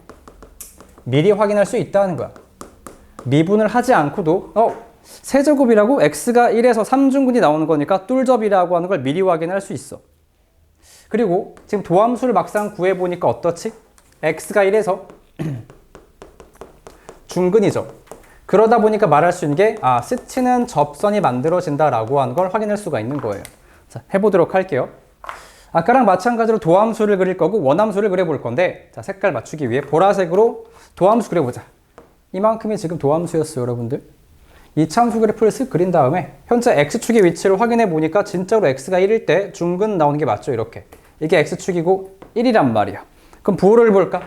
미리 확인할 수 있다는 거야. 미분을 하지 않고도 세제곱이라고 x가 1에서 3중근이 나오는 거니까 뚫접이라고 하는 걸 미리 확인할 수 있어. 그리고 지금 도함수를 막상 구해보니까 어떻지? x가 1에서 중근이죠. 그러다 보니까 말할 수 있는 게 스치는 접선이 만들어진다라고 하는 걸 확인할 수가 있는 거예요. 자, 해보도록 할게요. 아까랑 마찬가지로 도함수를 그릴 거고 원함수를 그려볼 건데 자, 색깔 맞추기 위해 보라색으로 도함수 그려보자. 이만큼이 지금 도함수였어요, 여러분들. 이 참수 그래프를 쓱 그린 다음에 현재 x축의 위치를 확인해 보니까 진짜로 x가 1일 때 중근 나오는 게 맞죠, 이렇게. 이게 x축이고 1이란 말이야. 그럼 부호를 볼까?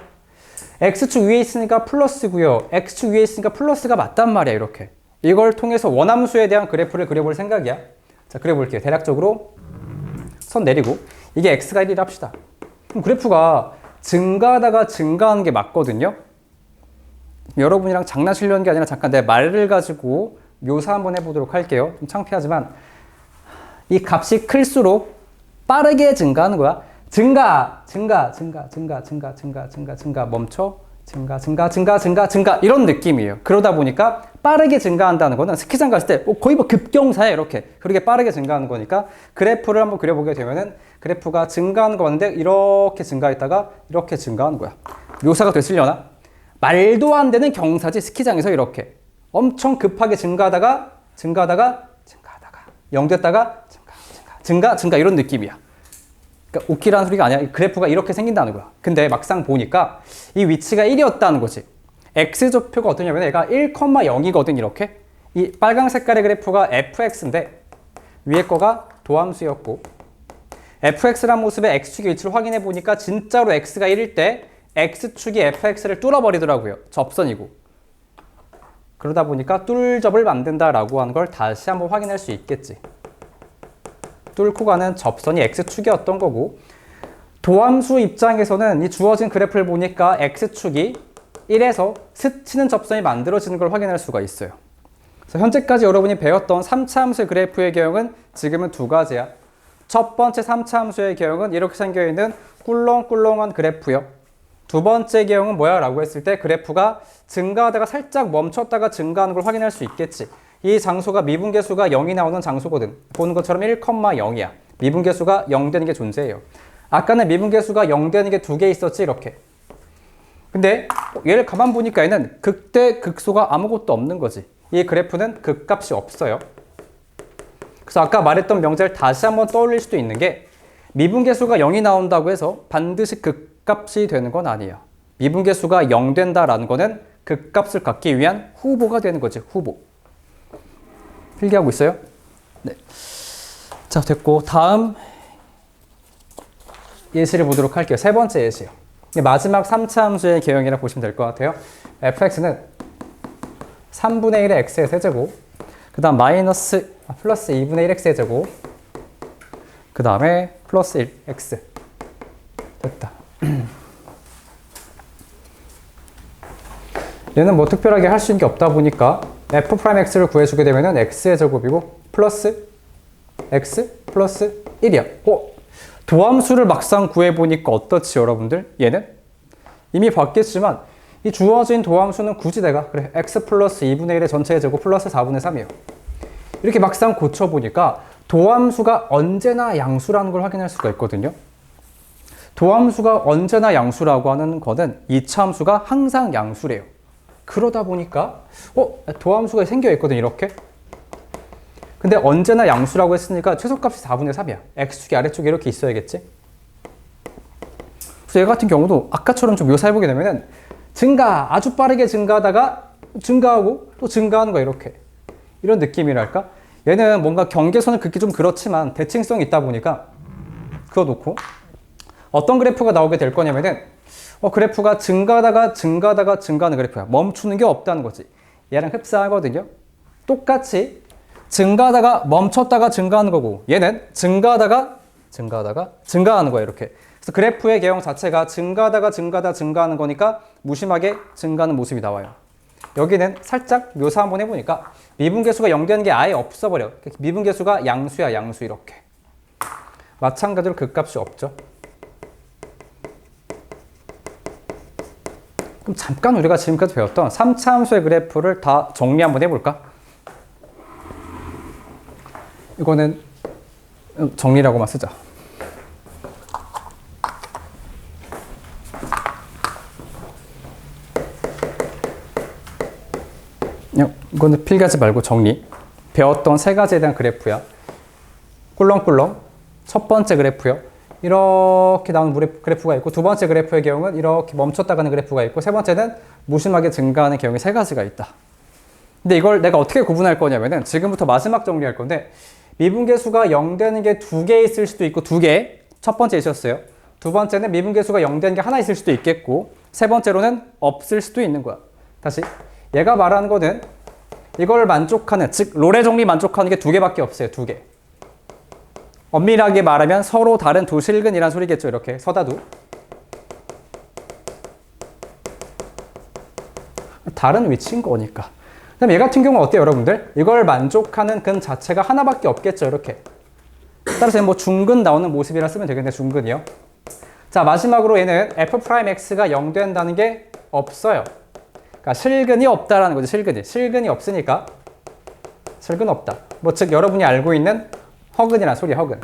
x축 위에 있으니까 플러스고요. x축 위에 있으니까 플러스가 맞단 말이야, 이렇게. 이걸 통해서 원함수에 대한 그래프를 그려볼 생각이야. 자, 그려볼게요. 대략적으로 선 내리고 이게 x가 1이라 합시다. 그럼 그래프가 증가하다가 증가하는 게 맞거든요. 여러분이랑 장난치려는 게 아니라 잠깐 내 말을 가지고 묘사 한번 해보도록 할게요. 좀 창피하지만 이 값이 클수록 빠르게 증가하는 거야. 증가 멈춰 증가 이런 느낌이에요. 그러다 보니까 빠르게 증가한다는 거는 스키장 갔을 때 거의 뭐 급경사에 이렇게 그렇게 빠르게 증가하는 거니까 그래프를 한번 그려보게 되면은 그래프가 증가하는 거 같은데 이렇게 증가했다가 이렇게 증가하는 거야. 묘사가 됐으려나? 말도 안 되는 경사지 스키장에서 이렇게 엄청 급하게 증가하다가 0 됐다가 증가 이런 느낌이야. 그러니까 웃기라는 소리가 아니야. 그래프가 이렇게 생긴다는 거야. 근데 막상 보니까 이 위치가 1이었다는 거지. X좌표가 어떠냐면 얘가 1,0이거든 이렇게. 이 빨강 색깔의 그래프가 fx인데 위에 거가 도함수였고 fx란 모습의 x축의 위치를 확인해 보니까 진짜로 x가 1일 때 x축이 fx를 뚫어버리더라고요. 접선이고. 그러다 보니까 뚫접을 만든다라고 하는 걸 다시 한번 확인할 수 있겠지. 뚫고 가는 접선이 x축이었던 거고 도함수 입장에서는 이 주어진 그래프를 보니까 x축이 1에서 스치는 접선이 만들어지는 걸 확인할 수가 있어요. 그래서 현재까지 여러분이 배웠던 3차 함수의 그래프의 경우는 지금은 두 가지야. 첫 번째 3차 함수의 경우는 이렇게 생겨있는 꿀렁꿀렁한 그래프요. 두 번째 경우는 뭐야? 라고 했을 때 그래프가 증가하다가 살짝 멈췄다가 증가하는 걸 확인할 수 있겠지. 이 장소가 미분계수가 0이 나오는 장소거든. 보는 것처럼 1,0이야. 미분계수가 0 되는 게 존재해요. 아까는 미분계수가 0 되는 게 두 개 있었지 이렇게. 근데 얘를 가만 보니까 얘는 극대 극소가 아무것도 없는 거지. 이 그래프는 극값이 없어요. 그래서 아까 말했던 명제를 다시 한번 떠올릴 수도 있는 게 미분계수가 0이 나온다고 해서 반드시 극값이 되는 건 아니에요. 미분계수가 0 된다라는 거는 극값을 갖기 위한 후보가 되는 거지. 후보. 필기하고 있어요? 네. 자, 됐고 다음 예시를 보도록 할게요. 세 번째 예시요. 마지막 3차 함수의 개형이라고 보시면 될 것 같아요. fx는 3분의 1의 x의 세제곱, 그 다음 플러스 2분의 1 x의 제곱, 그 다음에 플러스 1 x. 됐다. 얘는 뭐 특별하게 할 수 있는 게 없다 보니까 f'x를 구해주게 되면은 x의 제곱이고 플러스 x 플러스 1이야. 도함수를 막상 구해보니까 어떻지 여러분들? 얘는 이미 봤겠지만 이 주어진 도함수는 굳이 내가 그래 x 플러스 2분의 1의 전체의 제곱 플러스 4분의 3이에요. 이렇게 막상 고쳐보니까 도함수가 언제나 양수라는 걸 확인할 수가 있거든요. 도함수가 언제나 양수라고 하는 거는 2차 함수가 항상 양수래요. 그러다 보니까 도함수가 생겨있거든 이렇게. 근데 언제나 양수라고 했으니까 최소값이 4분의 3이야. x축이 아래쪽에 이렇게 있어야겠지? 그래서 얘 같은 경우도 아까처럼 좀 묘사해보게 되면은 아주 빠르게 증가하다가 증가하고 또 증가하는 거야 이렇게. 이런 느낌이랄까? 얘는 뭔가 경계선을 긋기 좀 그렇지만 대칭성이 있다 보니까 그거 놓고 어떤 그래프가 나오게 될 거냐면은 그래프가 증가하다가 증가하는 그래프야. 멈추는 게 없다는 거지. 얘랑 흡사하거든요. 똑같이 증가하다가 멈췄다가 증가하는 거고 얘는 증가하다가 증가하는 거야 이렇게. 그래서 그래프의 개형 자체가 증가하다가 증가하는 거니까 무심하게 증가하는 모습이 나와요. 여기는 살짝 묘사 한번 해보니까 미분계수가 0 되는 게 아예 없어버려. 미분계수가 양수야 양수 이렇게. 마찬가지로 극값이 없죠. 그럼 잠깐 우리가 지금까지 배웠던 3차 함수의 그래프를 다 정리 한번 해볼까? 이거는 정리라고만 쓰자. 이거는 필기하지 말고 정리. 배웠던 세 가지에 대한 그래프야. 꿀렁꿀렁. 첫 번째 그래프요. 이렇게 나오는 그래프가 있고 두 번째 그래프의 경우는 이렇게 멈췄다 가는 그래프가 있고 세 번째는 무심하게 증가하는 경우에 세 가지가 있다. 근데 이걸 내가 어떻게 구분할 거냐면은 지금부터 마지막 정리할 건데 미분계수가 0 되는 게 두 개 있을 수도 있고 두 개. 첫 번째 있었어요. 두 번째는 미분계수가 0 되는 게 하나 있을 수도 있겠고 세 번째로는 없을 수도 있는 거야. 다시. 얘가 말하는 거는 이걸 만족하는, 즉 롤의 정리 만족하는 게 두 개밖에 없어요. 두 개. 엄밀하게 말하면 서로 다른 두 실근이란 소리겠죠. 이렇게 서다두. 다른 위치인 거니까. 그럼 얘 같은 경우는 어때요, 여러분들? 이걸 만족하는 근 자체가 하나밖에 없겠죠. 이렇게. 따라서 뭐 중근 나오는 모습이라 쓰면 되겠네. 중근이요. 자, 마지막으로 얘는 f'x가 0 된다는 게 없어요. 그러니까 실근이 없다라는 거죠. 실근이 없으니까 실근 없다. 뭐 즉 여러분이 알고 있는 허근이라는 소리, 허근.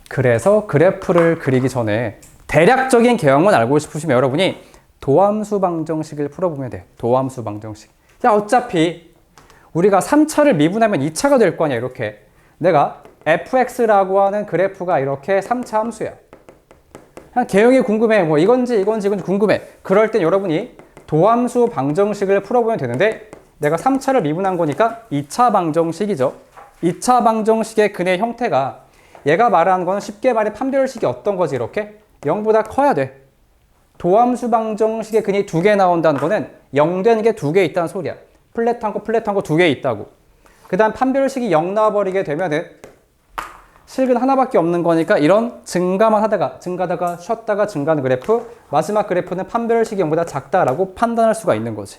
그래서 그래프를 그리기 전에 대략적인 개형만 알고 싶으시면 여러분이 도함수 방정식을 풀어보면 돼. 도함수 방정식. 야, 어차피 우리가 3차를 미분하면 2차가 될 거 아니야, 이렇게. 내가 fx라고 하는 그래프가 이렇게 3차 함수야. 그냥 개형이 궁금해. 뭐 이건지 궁금해. 그럴 땐 여러분이 도함수 방정식을 풀어보면 되는데 내가 3차를 미분한 거니까 2차 방정식이죠. 2차 방정식의 근의 형태가 얘가 말하는 건 쉽게 말해 판별식이 어떤 거지, 이렇게? 0보다 커야 돼. 도함수 방정식의 근이 2개 나온다는 거는 0 되는 게 2개 있다는 소리야. 플랫한 거 2개 있다고. 그 다음 판별식이 0 나와버리게 되면은 실근 하나밖에 없는 거니까 이런 증가만 하다가 쉬었다가 증가하는 그래프, 마지막 그래프는 판별식이 0보다 작다라고 판단할 수가 있는 거지.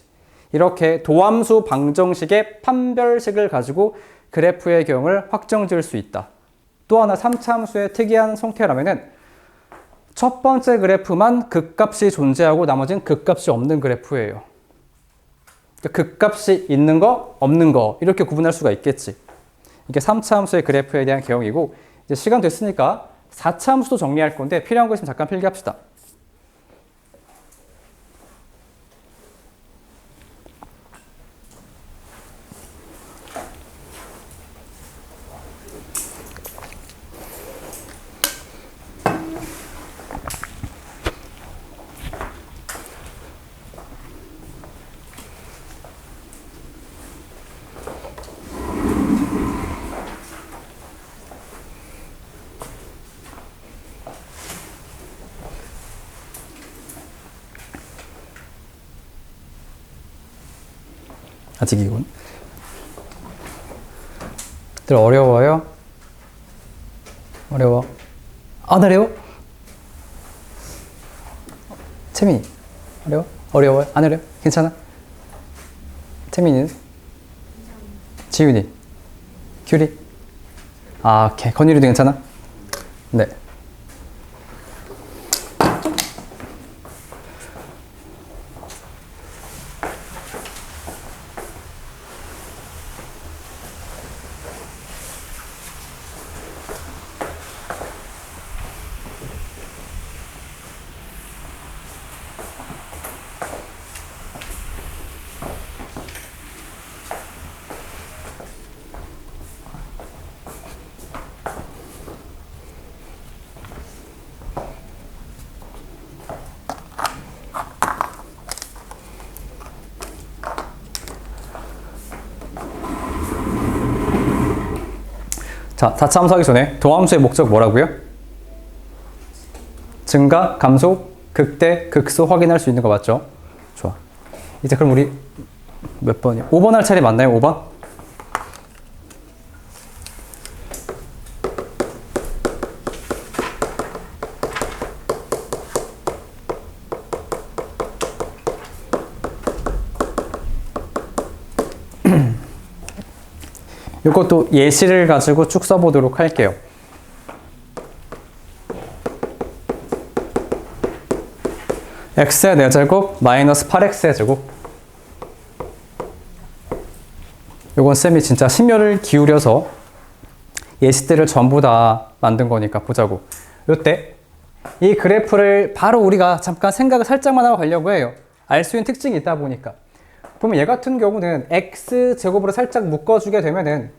이렇게 도함수 방정식의 판별식을 가지고 그래프의 경을 확정 지을 수 있다. 또 하나 3차 함수의 특이한 성태라면은 첫 번째 그래프만 극값이 존재하고 나머지는 극값이 없는 그래프예요. 극값이 있는 거, 없는 거 이렇게 구분할 수가 있겠지. 이게 3차 함수의 그래프에 대한 개형이고 이제 시간 됐으니까 4차 함수도 정리할 건데 필요한 거 있으면 잠깐 필기합시다. 아직 이건 들 어려워요? 어려워? 안 어려워? 채민이 어려워? 어려워요? 안 어려워? 괜찮아? 채민이는? 지윤이? 규리? 아, 오케이. 건율이도 괜찮아? 네. 자, 4차 함수 하기 전에 도함수의 목적 뭐라고요? 증가, 감소, 극대, 극소 확인할 수 있는 거 맞죠? 좋아. 이제 그럼 우리 몇 번이요? 5번 할 차례 맞나요? 5번? 이것도 예시를 가지고 쭉 써보도록 할게요. x의 4제곱 마이너스 8x의 제곱. 이건 쌤이 진짜 심혈을 기울여서 예시들을 전부 다 만든 거니까 보자고. 요때 이 그래프를 바로 우리가 잠깐 생각을 살짝만 하고 가려고 해요. 알 수 있는 특징이 있다 보니까. 보면 얘 같은 경우는 x제곱으로 살짝 묶어주게 되면은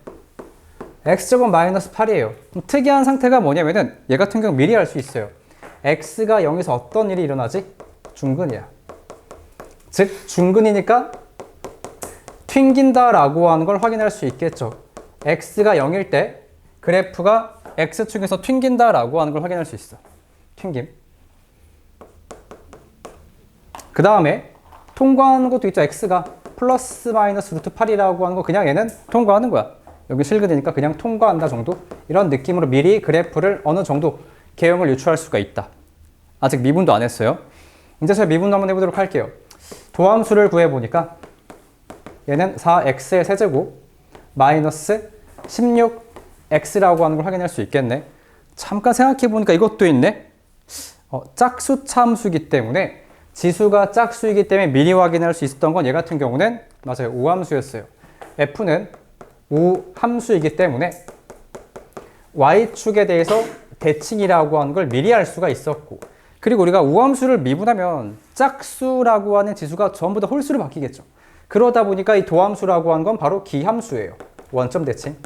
x제곱 마이너스 8이에요. 특이한 상태가 뭐냐면은 얘 같은 경우 미리 알 수 있어요. x가 0에서 어떤 일이 일어나지? 중근이야. 즉 중근이니까 튕긴다라고 하는 걸 확인할 수 있겠죠. x가 0일 때 그래프가 x축에서 튕긴다라고 하는 걸 확인할 수 있어. 튕김. 그 다음에 통과하는 것도 있죠. x가 플러스 마이너스 루트 8이라고 하는 거 그냥 얘는 통과하는 거야. 여기 실근이니까 그냥 통과한다 정도? 이런 느낌으로 미리 그래프를 어느 정도 개형을 유추할 수가 있다. 아직 미분도 안 했어요. 이제 제가 미분 한번 해보도록 할게요. 도함수를 구해보니까 얘는 4x의 세제곱 마이너스 16x라고 하는 걸 확인할 수 있겠네. 잠깐 생각해보니까 이것도 있네. 짝수차 함수이기 때문에 지수가 짝수이기 때문에 미리 확인할 수 있었던 건 얘 같은 경우는 맞아요. 우함수였어요. f는 우함수이기 때문에 y축에 대해서 대칭이라고 하는 걸 미리 알 수가 있었고, 그리고 우리가 우함수를 미분하면 짝수라고 하는 지수가 전부 다 홀수로 바뀌겠죠. 그러다 보니까 이 도함수라고 하는 건 바로 기함수예요. 원점 대칭.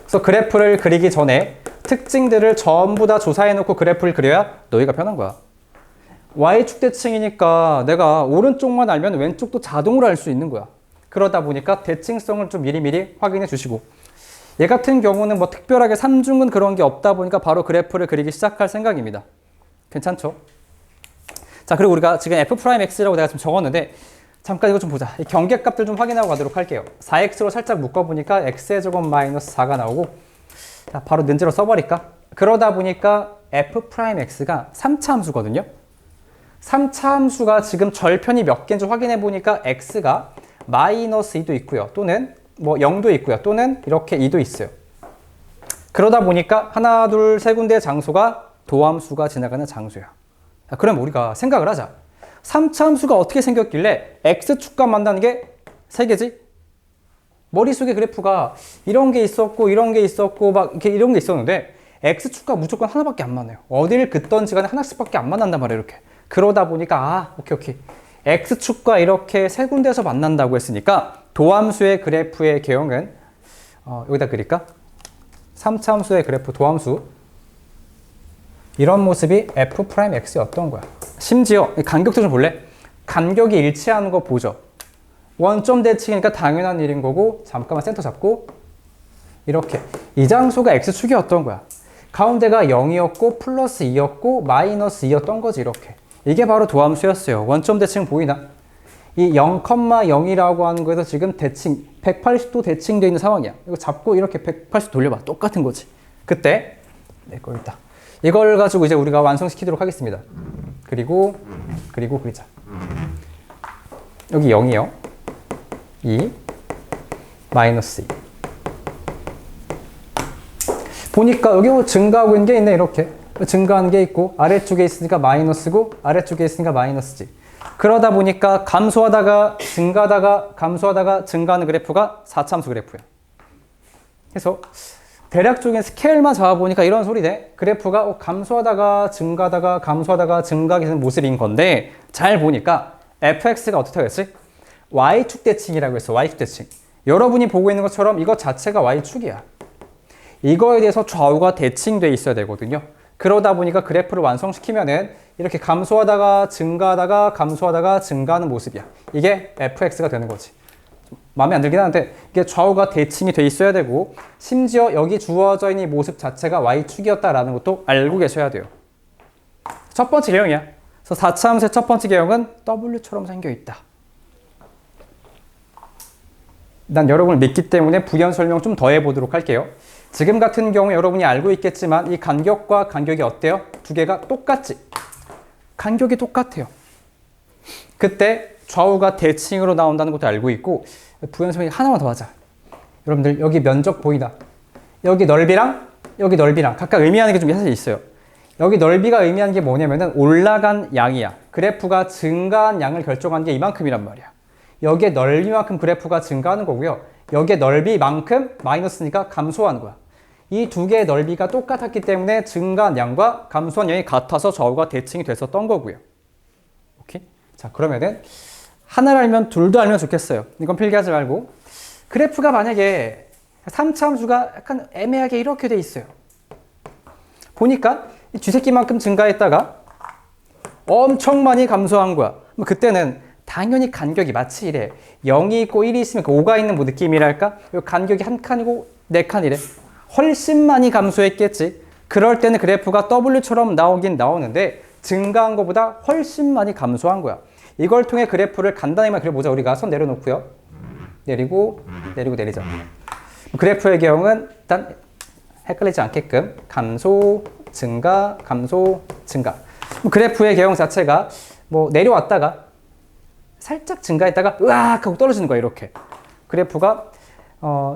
그래서 그래프를 그리기 전에 특징들을 전부 다 조사해놓고 그래프를 그려야 너희가 편한 거야. y축 대칭이니까 내가 오른쪽만 알면 왼쪽도 자동으로 알 수 있는 거야. 그러다 보니까 대칭성을 좀 미리미리 확인해 주시고, 얘 같은 경우는 뭐 특별하게 삼중은 그런 게 없다 보니까 바로 그래프를 그리기 시작할 생각입니다. 괜찮죠? 자, 그리고 우리가 지금 f'x라고 내가 지금 적었는데 잠깐 이거 좀 보자. 이 경계값들 좀 확인하고 가도록 할게요. 4x로 살짝 묶어보니까 x의 제곱 마이너스 4가 나오고, 자, 바로 는제로 써버릴까? 그러다 보니까 f'x가 3차 함수거든요. 3차 함수가 지금 절편이 몇 개인지 확인해 보니까 x가 마이너스 2도 있고요. 또는 뭐 0도 있고요. 또는 이렇게 2도 있어요. 그러다 보니까 하나, 둘, 세 군데의 장소가 도함수가 지나가는 장소야. 자, 그럼 우리가 생각을 하자. 3차 함수가 어떻게 생겼길래 x축과 만나는 게 3개지? 머릿속에 그래프가 이런 게 있었고 이런 게 있었고 막 이렇게 이런 게 있었는데 x축과 무조건 하나밖에 안 만나요. 어디를 긋던지 간에 하나씩밖에 안 만난단 말이에요. 이렇게. 그러다 보니까 오케이. x축과 이렇게 세 군데에서 만난다고 했으니까 도함수의 그래프의 개형은 여기다 그릴까? 3차 함수의 그래프 도함수 이런 모습이 f'x였던 거야. 심지어 간격도 좀 볼래? 간격이 일치하는 거 보죠. 원점 대칭이니까 당연한 일인 거고, 잠깐만 센터 잡고 이렇게 이 장소가 x축이었던 거야. 가운데가 0이었고 플러스 2였고 마이너스 2였던 거지. 이렇게. 이게 바로 도함수였어요. 원점 대칭 보이나? 이 0,0이라고 하는 거에서 지금 대칭 180도 대칭되어 있는 상황이야. 이거 잡고 이렇게 180도 돌려봐. 똑같은 거지. 그때 내 거 있다. 이걸 가지고 이제 우리가 완성시키도록 하겠습니다. 그리고 그리자. 여기 0이요. 2 마이너스 2. 보니까 여기 뭐 증가하고 있는 게 있네. 이렇게 증가하는 게 있고 아래쪽에 있으니까 마이너스고 아래쪽에 있으니까 마이너스지. 그러다 보니까 감소하다가 증가하다가 감소하다가 증가하는 그래프가 4참수 그래프야. 그래서 대략적인 스케일만 잡아보니까 이런 소리네. 그래프가 감소하다가 증가하다가 감소하다가 증가하게 되는 모습인 건데, 잘 보니까 fx가 어떻게 하겠지? y축 대칭이라고 했어. y축 대칭. 여러분이 보고 있는 것처럼 이것 자체가 y축이야. 이거에 대해서 좌우가 대칭돼 있어야 되거든요. 그러다 보니까 그래프를 완성시키면은 이렇게 감소하다가 증가하다가 감소하다가 증가하는 모습이야. 이게 fx가 되는 거지. 마음에 안 들긴 하는데 이게 좌우가 대칭이 돼 있어야 되고, 심지어 여기 주어져 있는 이 모습 자체가 y축이었다라는 것도 알고 계셔야 돼요. 첫 번째 개형이야. 그래서 4차 함수의 첫 번째 개형은 w처럼 생겨 있다. 난 여러분을 믿기 때문에 부연 설명 좀 더 해보도록 할게요. 지금 같은 경우 여러분이 알고 있겠지만 이 간격과 간격이 어때요? 두 개가 똑같지? 간격이 똑같아요. 그때 좌우가 대칭으로 나온다는 것도 알고 있고, 부연 설명 하나만 더 하자. 여러분들 여기 면적 보이나? 여기 넓이랑 여기 넓이랑 각각 의미하는 게 좀 사실 있어요. 여기 넓이가 의미하는 게 뭐냐면은 올라간 양이야. 그래프가 증가한 양을 결정한 게 이만큼이란 말이야. 여기에 넓이만큼 그래프가 증가하는 거고요. 여기에 넓이만큼 마이너스니까 감소하는 거야. 이 두 개의 넓이가 똑같았기 때문에 증가한 양과 감소한 양이 같아서 좌우가 대칭이 됐었던 거고요. 오케이? 자, 그러면은 하나를 알면 둘도 알면 좋겠어요. 이건 필기하지 말고. 그래프가 만약에 3차 함수가 약간 애매하게 이렇게 돼 있어요. 보니까 이 쥐새끼만큼 증가했다가 엄청 많이 감소한 거야. 그때는 당연히 간격이 마치 이래. 0이 있고 1이 있으면 5가 있는 뭐 느낌이랄까? 간격이 한 칸이고 4칸이래. 훨씬 많이 감소했겠지. 그럴 때는 그래프가 W처럼 나오긴 나오는데 증가한 것보다 훨씬 많이 감소한 거야. 이걸 통해 그래프를 간단히만 그려보자. 우리가 손 내려놓고요. 내리고 내리자. 그래프의 경우는 일단 헷갈리지 않게끔 감소, 증가, 감소, 증가. 그래프의 경우 자체가 뭐 내려왔다가 살짝 증가했다가 으악 하고 떨어지는 거야. 이렇게. 그래프가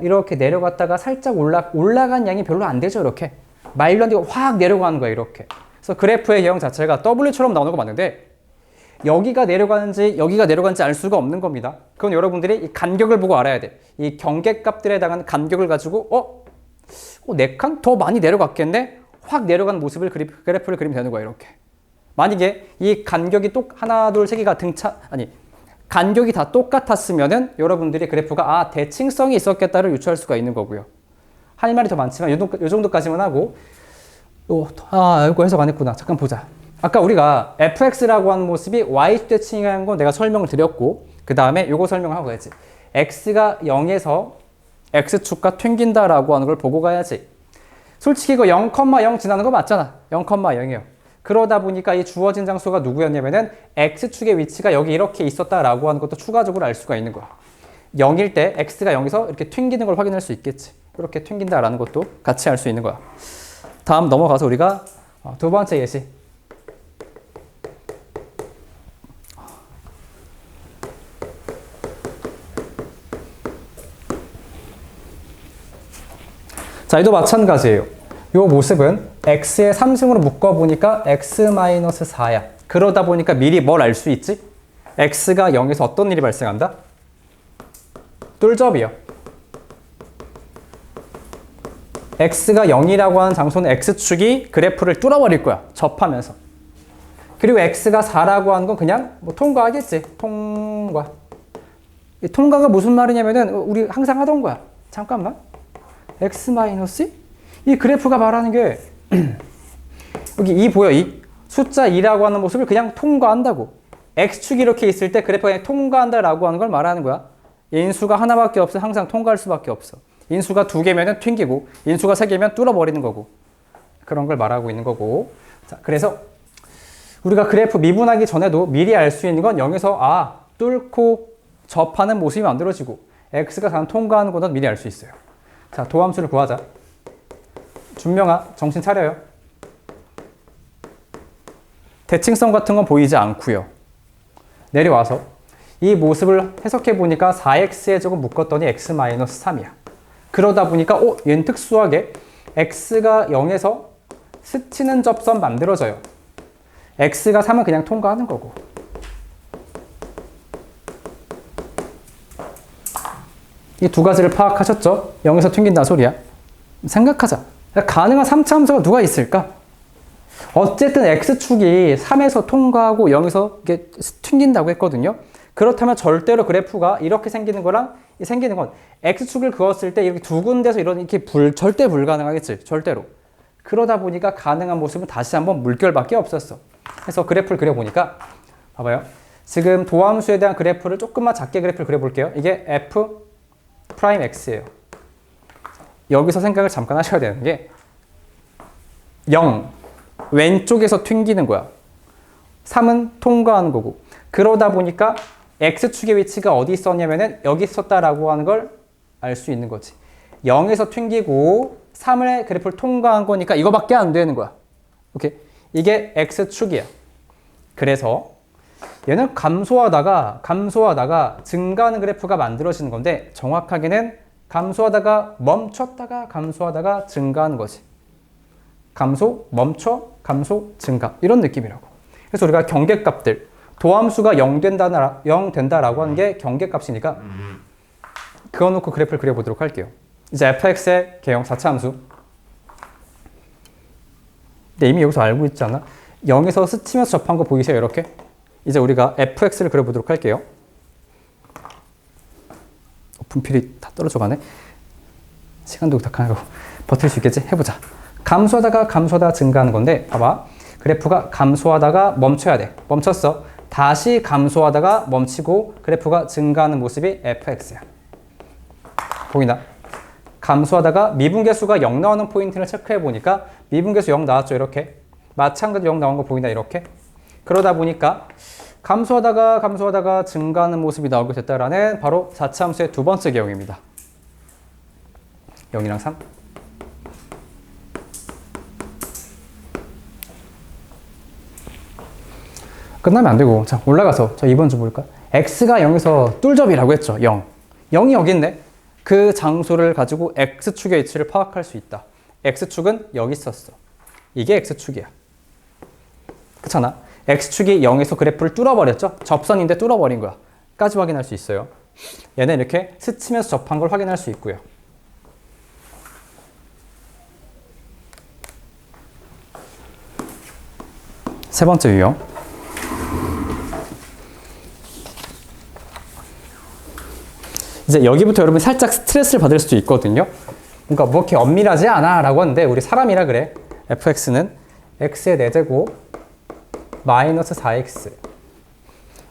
이렇게 내려갔다가 살짝 올라간 양이 별로 안 되죠. 이렇게. 말도 안 되고 확 내려가는 거야. 이렇게. 그래서 그래프의 개형 자체가 W처럼 나오는 거 맞는데 여기가 내려가는지 여기가 내려가는지 알 수가 없는 겁니다. 그건 여러분들이 이 간격을 보고 알아야 돼. 이 경계값들에 해당하는 간격을 가지고 네 칸 더 많이 내려갔겠네? 확 내려가는 모습을 그래프를 그리면 되는 거야, 이렇게. 만약에 이 간격이 하나, 둘, 세 개가 간격이 다 똑같았으면은 여러분들이 그래프가 대칭성이 있었겠다를 유추할 수가 있는 거고요. 할 말이 더 많지만 요 정도까지만 하고 이거 해석 안 했구나. 잠깐 보자. 아까 우리가 fx라고 하는 모습이 y 대칭이라는 건 내가 설명을 드렸고 그 다음에 요거 설명을 하고 가야지. x가 0에서 x축과 튕긴다라고 하는 걸 보고 가야지. 솔직히 이거 0,0 지나는 거 맞잖아. 0,0이요. 그러다 보니까 이 주어진 장소가 누구였냐면은 x축의 위치가 여기 이렇게 있었다라고 하는 것도 추가적으로 알 수가 있는 거야. 0일 때 x가 0에서 이렇게 튕기는 걸 확인할 수 있겠지. 이렇게 튕긴다라는 것도 같이 알 수 있는 거야. 다음 넘어가서 우리가 두 번째 예시. 자, 이도 마찬가지예요. 이 모습은 x의 3승으로 묶어보니까 x-4야. 그러다 보니까 미리 뭘 알 수 있지? x가 0에서 어떤 일이 발생한다? 뚫접이요. x가 0이라고 하는 장소는 x축이 그래프를 뚫어버릴 거야. 접하면서. 그리고 x가 4라고 하는 건 그냥 통과하겠지. 통과. 이 통과가 무슨 말이냐면은 우리 항상 하던 거야. 잠깐만. x 마이너스? 이 그래프가 말하는 게 여기 2 보여? 2? 숫자 2라고 하는 모습을 그냥 통과한다고. x축이 이렇게 있을 때 그래프가 그냥 통과한다라고 하는 걸 말하는 거야. 인수가 하나밖에 없어. 항상 통과할 수밖에 없어. 인수가 2개면 튕기고 인수가 3개면 뚫어버리는 거고. 그런 걸 말하고 있는 거고. 자, 그래서 우리가 그래프 미분하기 전에도 미리 알 수 있는 건 0에서 뚫고 접하는 모습이 만들어지고 x가 단 통과하는 것은 미리 알 수 있어요. 자, 도함수를 구하자. 준명아, 정신 차려요. 대칭성 같은 건 보이지 않고요. 내려와서 이 모습을 해석해 보니까 4x에 조금 묶었더니 x-3이야. 그러다 보니까 얘는 특수하게 x가 0에서 스치는 접선 만들어져요. x가 3은 그냥 통과하는 거고. 이 두 가지를 파악하셨죠? 0에서 튕긴다 소리야. 생각하자. 가능한 3차 함수가 누가 있을까? 어쨌든 x축이 3에서 통과하고 0에서 이게 튕긴다고 했거든요. 그렇다면 절대로 그래프가 이렇게 생기는 거랑 생기는 건 x축을 그었을 때 이렇게 두 군데서 이렇게 절대 불가능하겠지. 절대로. 그러다 보니까 가능한 모습은 다시 한번 물결밖에 없었어. 그래서 그래프를 그려보니까 봐봐요. 지금 도함수에 대한 그래프를 조금만 작게 그래프를 그려볼게요. 이게 f 프라임 x예요. 여기서 생각을 잠깐 하셔야 되는 게 0 왼쪽에서 튕기는 거야. 3은 통과하는 거고. 그러다 보니까 x축의 위치가 어디 있었냐면은 여기 있었다라고 하는 걸 알 수 있는 거지. 0에서 튕기고 3의 그래프를 통과한 거니까 이거밖에 안 되는 거야. 오케이? 이게 x축이야. 그래서 얘는 감소하다가 증가하는 그래프가 만들어지는 건데 정확하게는 감소하다가 멈췄다가 감소하다가 증가하는 거지. 감소, 멈춰, 감소, 증가 이런 느낌이라고. 그래서 우리가 경계값들 도함수가 0 된다라고 하는 게 경계값이니까 그거 놓고 그래프를 그려보도록 할게요. 이제 fx의 개형 4차 함수. 근데 이미 여기서 알고 있지 않아? 0에서 스치면서 접한 거 보이세요? 이렇게? 이제 우리가 fx를 그려보도록 할게요. 분필이 다 떨어져 가네. 시간도 탁하고 버틸 수 있겠지? 해보자. 감소하다가 증가하는 건데 봐봐. 그래프가 감소하다가 멈춰야 돼. 멈췄어. 다시 감소하다가 멈추고 그래프가 증가하는 모습이 fx야. 보이나? 감소하다가 미분계수가 0 나오는 포인트를 체크해 보니까 미분계수 0 나왔죠. 이렇게. 마찬가지로 0 나온 거 보이나? 이렇게. 그러다 보니까 감소하다가 증가하는 모습이 나오게 됐다라는 바로 4차 함수의 두 번째 개형입니다. 0이랑 3. 끝나면 안 되고. 자, 올라가서 자, 2번 좀 볼까? x가 0에서 뚫접이라고 했죠. 0. 0이 여기 있네. 그 장소를 가지고 x축의 위치를 파악할 수 있다. x축은 여기 있었어. 이게 x축이야. 그렇잖아. x축이 0에서 그래프를 뚫어버렸죠. 접선인데 뚫어버린 거야. 까지 확인할 수 있어요. 얘는 이렇게 스치면서 접한 걸 확인할 수 있고요. 세 번째 유형. 이제 여기부터 여러분 살짝 스트레스를 받을 수도 있거든요. 그러니까 뭐 이렇게 엄밀하지 않아 라고 하는데 우리 사람이라 그래. fx는 x의 4제곱 마이너스 4x.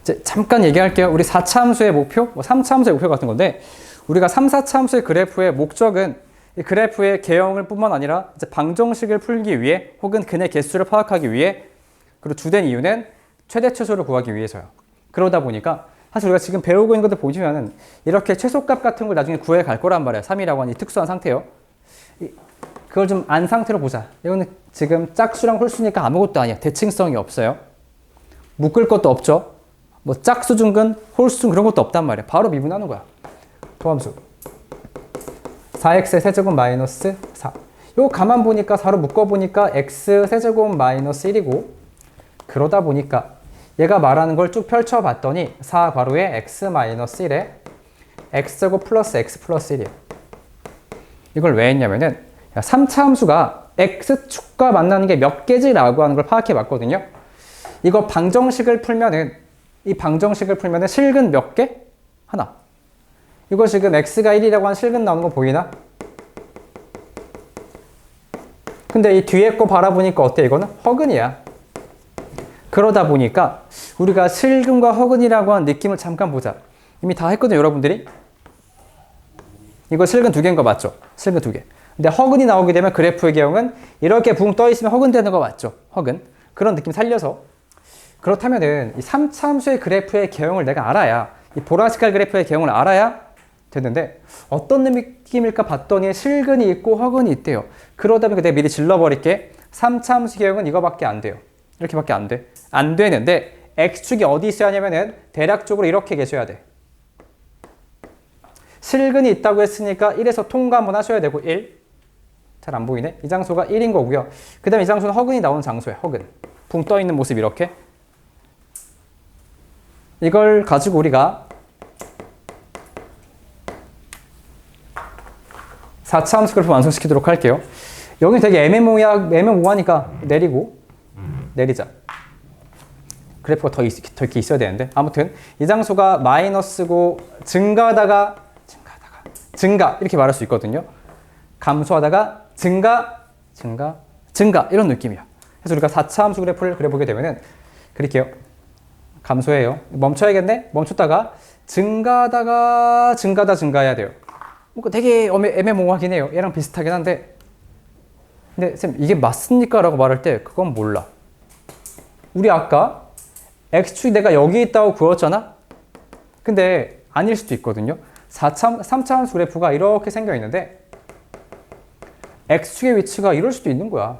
이제 잠깐 얘기할게요. 우리 4차 함수의 목표, 뭐 3차 함수의 목표 같은 건데 우리가 3, 4차 함수의 그래프의 목적은 이 그래프의 개형을 뿐만 아니라 이제 방정식을 풀기 위해 혹은 근의 개수를 파악하기 위해 그리고 주된 이유는 최대 최소를 구하기 위해서요. 그러다 보니까 사실 우리가 지금 배우고 있는 것들 보시면은 이렇게 최소값 같은 걸 나중에 구해 갈 거란 말이에요. 3이라고 하는 이 특수한 상태요. 그걸 좀 안 상태로 보자. 이거는 지금 짝수랑 홀수니까 아무것도 아니야. 대칭성이 없어요. 묶을 것도 없죠. 뭐 짝수, 중근, 홀수 그런 것도 없단 말이야. 바로 미분하는 거야. 도함수. 4x의 세제곱 마이너스 4. 이거 가만 보니까 4로 묶어보니까 x 세제곱 마이너스 1이고 그러다 보니까 얘가 말하는 걸 쭉 펼쳐봤더니 4 괄호에 x 마이너스 1에 x제곱 플러스 x 플러스 1이에요. 이걸 왜 했냐면은 3차 함수가 x축과 만나는 게 몇 개지라고 하는 걸 파악해 봤거든요. 이거 방정식을 풀면은 이 방정식을 풀면은 실근 몇 개? 하나. 이거 지금 x가 1이라고 한 실근 나오는 거 보이나? 근데 이 뒤에 거 바라보니까 어때? 이거는 허근이야. 그러다 보니까 우리가 실근과 허근이라고 한 느낌을 잠깐 보자. 이미 다 했거든요, 여러분들이. 이거 실근 2개인 거 맞죠? 실근 2개. 근데 허근이 나오게 되면 그래프의 개형은 이렇게 붕 떠 있으면 허근 되는 거 맞죠? 허근. 그런 느낌 살려서. 그렇다면은 이 3차 함수의 그래프의 개형을 내가 알아야 이 보라색깔 그래프의 개형을 알아야 되는데 어떤 느낌일까 봤더니 실근이 있고 허근이 있대요. 그러다 보니까 내가 미리 질러버릴게. 3차 함수 개형은 이거밖에 안 돼요. 이렇게밖에 안 돼. 안 되는데 x축이 어디 있어야 하냐면은 대략적으로 이렇게 계셔야 돼. 실근이 있다고 했으니까 1에서 통과 한번 하셔야 되고 1. 잘 안 보이네. 이 장소가 1인 거고요. 그 다음에 이 장소는 허근이 나오는 장소예요. 허근. 붕 떠 있는 모습 이렇게. 이걸 가지고 우리가 4차 함수 그래프 완성시키도록 할게요. 여기 되게 애매모호하니까 내리자. 그래프가 더 이렇게 있어야 되는데 아무튼 이 장소가 마이너스고 증가 이렇게 말할 수 있거든요. 감소하다가 증가 이런 느낌이야. 그래서 우리가 4차 함수 그래프를 그려보게 되면은 그릴게요. 감소해요. 멈춰야겠네? 멈췄다가 증가하다가 증가해야 돼요. 뭔가 되게 애매모호하긴 해요. 얘랑 비슷하긴 한데 근데 쌤 이게 맞습니까? 라고 말할 때 그건 몰라. 우리 아까 x축이 내가 여기 있다고 구웠잖아? 근데 아닐 수도 있거든요. 3차 함수 그래프가 이렇게 생겨 있는데 x축의 위치가 이럴 수도 있는 거야.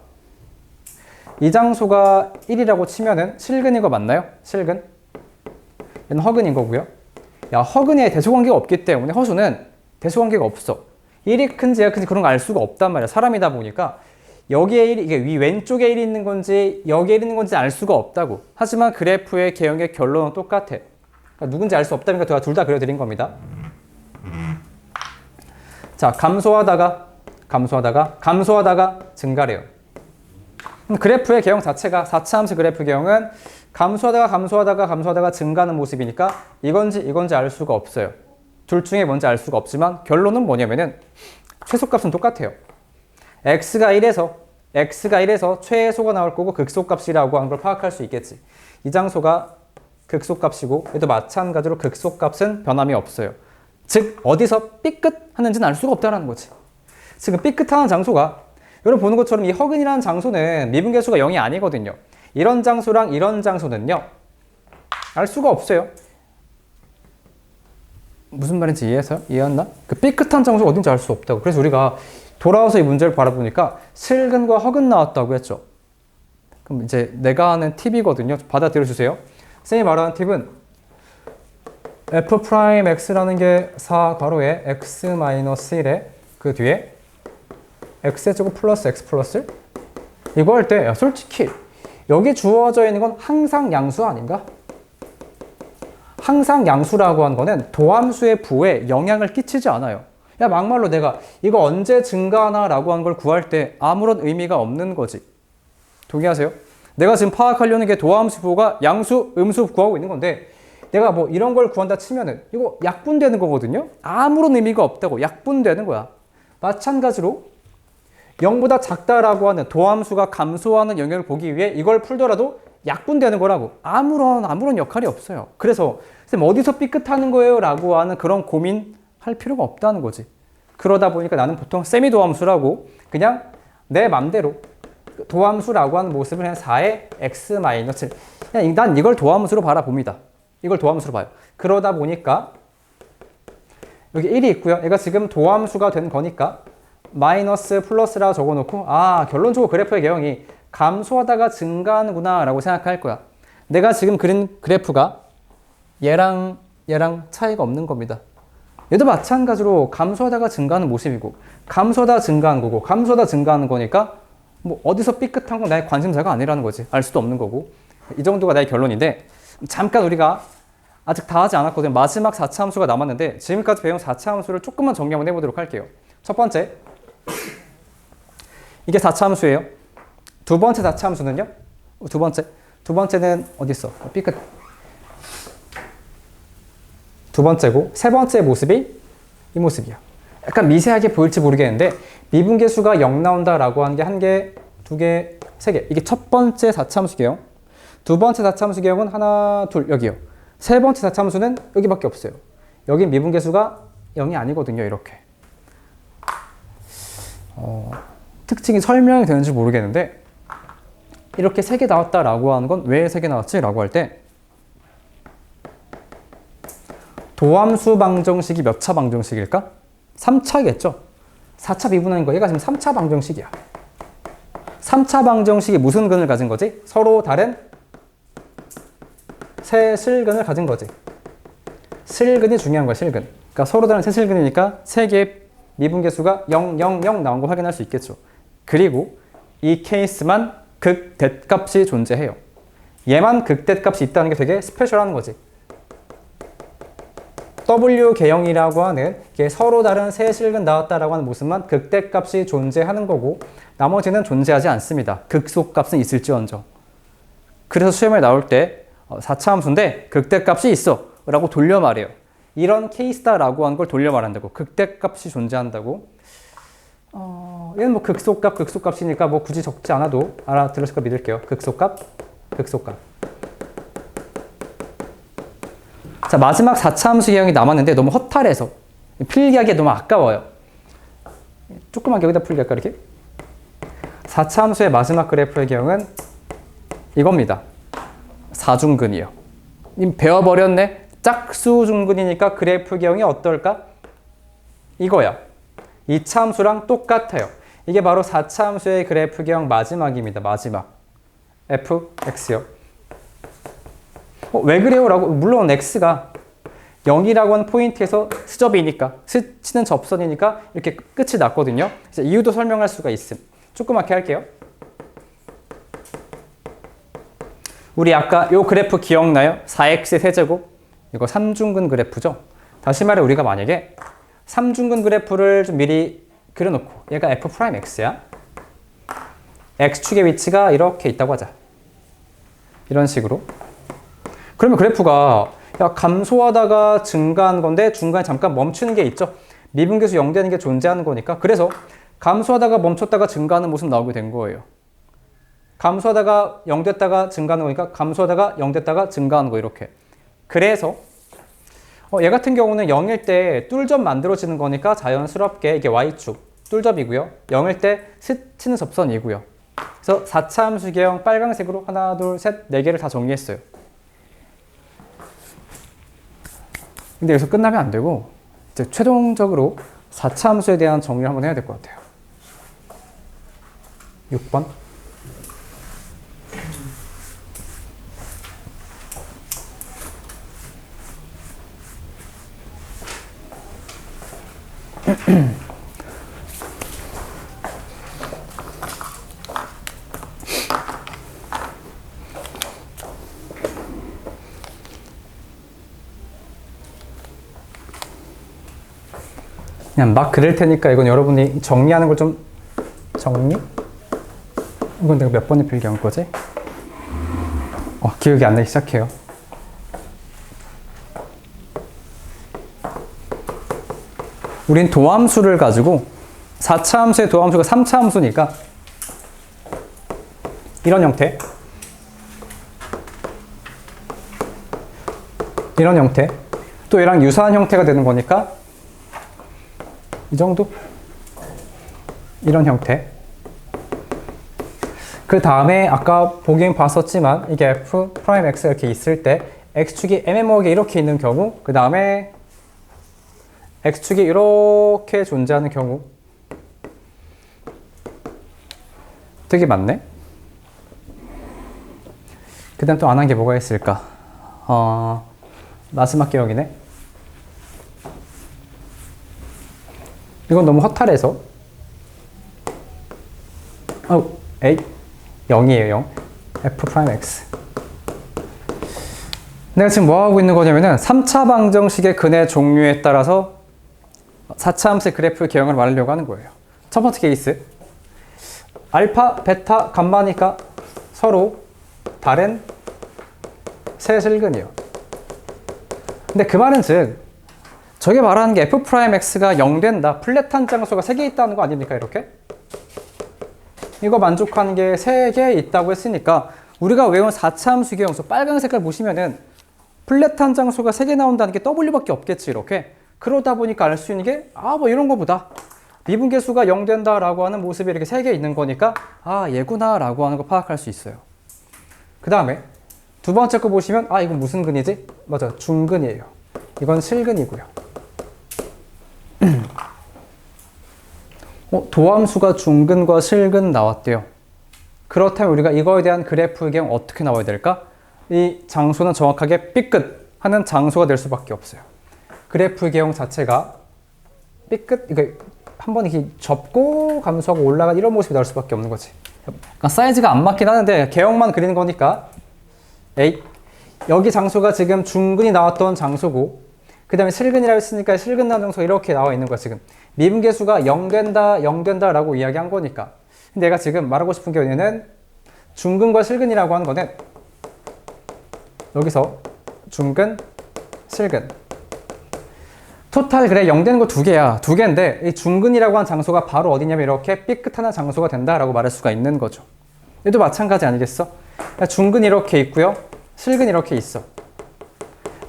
이 장소가 1이라고 치면은 실근인 거 맞나요? 실근? 얘는 허근인 거고요. 야, 허근에 대소관계가 없기 때문에 허수는 대소관계가 없어. 1이 큰지 얘가 큰지 그런 거 알 수가 없단 말이야. 사람이다 보니까 여기에 1이, 이게 왼쪽에 1이 있는 건지 여기에 1이 있는 건지 알 수가 없다고. 하지만 그래프의 개형의 결론은 똑같아. 그러니까 누군지 알 수 없다니까 제가 둘 다 그려드린 겁니다. 자, 감소하다가 증가래요. 그래프의 개형 자체가 4차 함수 그래프 개형은 감소하다가 증가하는 모습이니까 이건지 알 수가 없어요. 둘 중에 뭔지 알 수가 없지만 결론은 뭐냐면은 최소값은 똑같아요. x가 1에서 최소가 나올 거고 극소값이라고 하는 걸 파악할 수 있겠지. 이 장소가 극소값이고 얘도 마찬가지로 극소값은 변함이 없어요. 즉 어디서 삐끗하는지는 알 수가 없다는 거지. 지금 삐끗하는 장소가 여러분 보는 것처럼 이 허근이라는 장소는 미분계수가 0이 아니거든요. 이런 장소랑 이런 장소는요. 알 수가 없어요. 무슨 말인지 이해했나? 그 삐끗한 장소가 어딘지 알 수 없다고. 그래서 우리가 돌아와서 이 문제를 바라보니까 실근과 허근 나왔다고 했죠. 그럼 이제 내가 하는 팁이거든요. 받아들여 주세요. 쌤이 말하는 팁은 f'x라는 게 4 괄호에 x-1에 그 뒤에 x제곱 플러스 x 플러스 1? 이거 할 때 솔직히 여기 주어져 있는 건 항상 양수 아닌가? 항상 양수라고 하는 거는 도함수의 부에 영향을 끼치지 않아요. 야, 막말로 내가 이거 언제 증가하나 라고 하는 걸 구할 때 아무런 의미가 없는 거지. 동의하세요? 내가 지금 파악하려는 게 도함수 부호가 양수, 음수 구하고 있는 건데 내가 뭐 이런 걸 구한다 치면은 이거 약분되는 거거든요? 아무런 의미가 없다고 약분되는 거야. 마찬가지로 0보다 작다라고 하는 도함수가 감소하는 영역을 보기 위해 이걸 풀더라도 약분되는 거라고. 아무런 역할이 없어요. 그래서 선생님 어디서 삐끗하는 거예요? 라고 하는 그런 고민할 필요가 없다는 거지. 그러다 보니까 나는 보통 세미도함수라고 그냥 내 맘대로 도함수라고 하는 모습을 그냥 4의 x-7 그냥 난 이걸 도함수로 바라봅니다. 이걸 도함수로 봐요. 그러다 보니까 여기 1이 있고요. 얘가 지금 도함수가 된 거니까 마이너스 플러스라고 적어놓고 결론적으로 그래프의 개형이 감소하다가 증가하는구나 라고 생각할 거야. 내가 지금 그린 그래프가 얘랑 차이가 없는 겁니다. 얘도 마찬가지로 감소하다가 증가하는 모습이고 감소하다 증가하는 거고 감소하다 증가하는 거니까 뭐 어디서 삐끗한 건 나의 관심사가 아니라는 거지. 알 수도 없는 거고. 이 정도가 나의 결론인데 잠깐 우리가 아직 다 하지 않았거든요. 마지막 4차 함수가 남았는데 지금까지 배운 4차 함수를 조금만 정리 한번 해보도록 할게요. 첫 번째, 이게 4차 함수예요. 두 번째 4차 함수는요? 두 번째는 어디 있어? 삐끗. 두 번째고 세 번째 모습이 이 모습이야. 약간 미세하게 보일지 모르겠는데 미분계수가 0 나온다라고 하는 게 한 개, 두 개, 세 개. 이게 첫 번째 4차 함수 개형. 두 번째 4차 함수 개형은 하나, 둘, 여기요. 세 번째 4차 함수는 여기밖에 없어요. 여긴 미분계수가 0이 아니거든요. 이렇게. 특징이 설명이 되는지 모르겠는데 이렇게 3개 나왔다라고 하는 건 왜 3개 나왔지? 라고 할 때 도함수 방정식이 몇 차 방정식일까? 3차겠죠? 4차 미분하는 거 얘가 지금 3차 방정식이야. 3차 방정식이 무슨 근을 가진 거지? 서로 다른 세 실근을 가진 거지. 실근이 중요한 거야, 실근. 그러니까 서로 다른 세 실근이니까 3개의 미분계수가 0, 0, 0 나온 거 확인할 수 있겠죠. 그리고 이 케이스만 극대값이 존재해요. 얘만 극대값이 있다는 게 되게 스페셜한 거지. W 개형이라고 하는 게 서로 다른 세 실근 나왔다라고 하는 모습만 극대값이 존재하는 거고 나머지는 존재하지 않습니다. 극소값은 있을지언정. 그래서 시험에 나올 때 4차 함수인데 극대값이 있어 라고 돌려 말해요. 이런 케이스다라고 하는 걸 돌려 말한다고. 극대값이 존재한다고. 얘는 뭐 극소값이니까 뭐 굳이 적지 않아도 알아들으실 거 믿을게요. 극소값. 자, 마지막 4차 함수 개형이 남았는데 너무 허탈해서 필기하기에 너무 아까워요. 조그맣게 여기다 풀기 할까 이렇게? 4차 함수의 마지막 그래프의 개형은 이겁니다. 사중근이요. 님 배워버렸네? 짝수중근이니까 그래프 개형이 어떨까? 이거야. 2차 함수랑 똑같아요. 이게 바로 4차 함수의 그래프 개형 마지막입니다. 마지막. fx요. 왜 그래요? 라고. 물론 x가 0이라고 하는 포인트에서 스접이니까, 스치는 접선이니까 이렇게 끝이 났거든요. 이유도 설명할 수가 있음. 조그맣게 할게요. 우리 아까 요 그래프 기억나요? 4x의 세제곱? 이거 3중근 그래프죠? 다시 말해 우리가 만약에 3중근 그래프를 좀 미리 그려놓고 얘가 f'x야. x축의 위치가 이렇게 있다고 하자. 이런 식으로. 그러면 그래프가 감소하다가 증가한 건데 중간에 잠깐 멈추는 게 있죠. 미분계수 0 되는 게 존재하는 거니까. 그래서 감소하다가 멈췄다가 증가하는 모습 나오게 된 거예요. 감소하다가 0 됐다가 증가하는 거니까 감소하다가 0 됐다가 증가하는 거 이렇게. 그래서 얘 같은 경우는 0일 때 뚫접 만들어지는 거니까 자연스럽게 이게 y축 뚫접이고요. 0일 때 스치는 접선이고요. 그래서 4차 함수 개형 빨강색으로 하나, 둘, 셋, 4개를 다 정리했어요. 근데 여기서 끝나면 안 되고 이제 최종적으로 4차 함수에 대한 정리를 한번 해야 될 것 같아요. 6번. 그냥 막 그릴 테니까 이건 여러분이 정리하는 걸 좀 정리? 이건 내가 몇 번에 필기한 거지? 기억이 안 나기 시작해요. 우린 도함수를 가지고 4차 함수의 도함수가 3차 함수니까 이런 형태, 이런 형태, 또 얘랑 유사한 형태가 되는 거니까 이 정도? 이런 형태. 그 다음에 아까 보긴 봤었지만 이게 f 프라임 x가 이렇게 있을 때 x축이 애매모호하게 이렇게 있는 경우, 그 다음에 x축이 이렇게 존재하는 경우 되게 많네? 그 다음 또 안 한 게 뭐가 있을까? 마지막 기억이네. 이건 너무 허탈해서 에이 0이에요. 0. f 프라임 x. 내가 지금 뭐 하고 있는 거냐면은 3차 방정식의 근의 종류에 따라서 4차 함수의 그래프 개형을 말하려고 하는 거예요. 첫 번째 케이스. 알파, 베타, 감마니까 서로 다른 세 실근이요. 근데 그 말은 즉 저게 말하는 게 f 프라임 x가 0 된다. 플랫한 장소가 3개 있다는 거 아닙니까? 이렇게? 이거 만족하는 게 3개 있다고 했으니까 우리가 외운 4차 함수 개형수 빨간 색깔 보시면은 플랫한 장소가 3개 나온다는 게 w밖에 없겠지. 이렇게. 그러다 보니까 알 수 있는 게 뭐 이런 거보다 미분계수가 0 된다라고 하는 모습이 이렇게 3개 있는 거니까 얘구나 라고 하는 거 파악할 수 있어요. 그 다음에 두 번째 거 보시면 이건 무슨 근이지? 맞아, 중근이에요. 이건 실근이고요. 도함수가 중근과 실근 나왔대요. 그렇다면 우리가 이거에 대한 그래프 개형 어떻게 나와야 될까? 이 장소는 정확하게 삐끗 하는 장소가 될 수밖에 없어요. 그래프 개형 자체가 삐끗, 한번 이렇게 접고 감소하고 올라간 이런 모습이 나올 수밖에 없는 거지. 그러니까 사이즈가 안 맞긴 하는데 개형만 그리는 거니까 여기 장소가 지금 중근이 나왔던 장소고 그 다음에 실근이라고 했으니까 실근 나온 장소가 이렇게 나와 있는 거야. 지금 미분계수가 0 된다, 0 된다 라고 이야기한 거니까. 근데 내가 지금 말하고 싶은 게 뭐냐면 중근과 실근이라고 하는 거는 여기서 중근, 실근 토탈 그래 0 되는 거 2개야. 2개인데 이 중근이라고 한 장소가 바로 어디냐면 이렇게 삐끗한 장소가 된다라고 말할 수가 있는 거죠. 얘도 마찬가지 아니겠어? 중근 이렇게 있고요. 실근 이렇게 있어.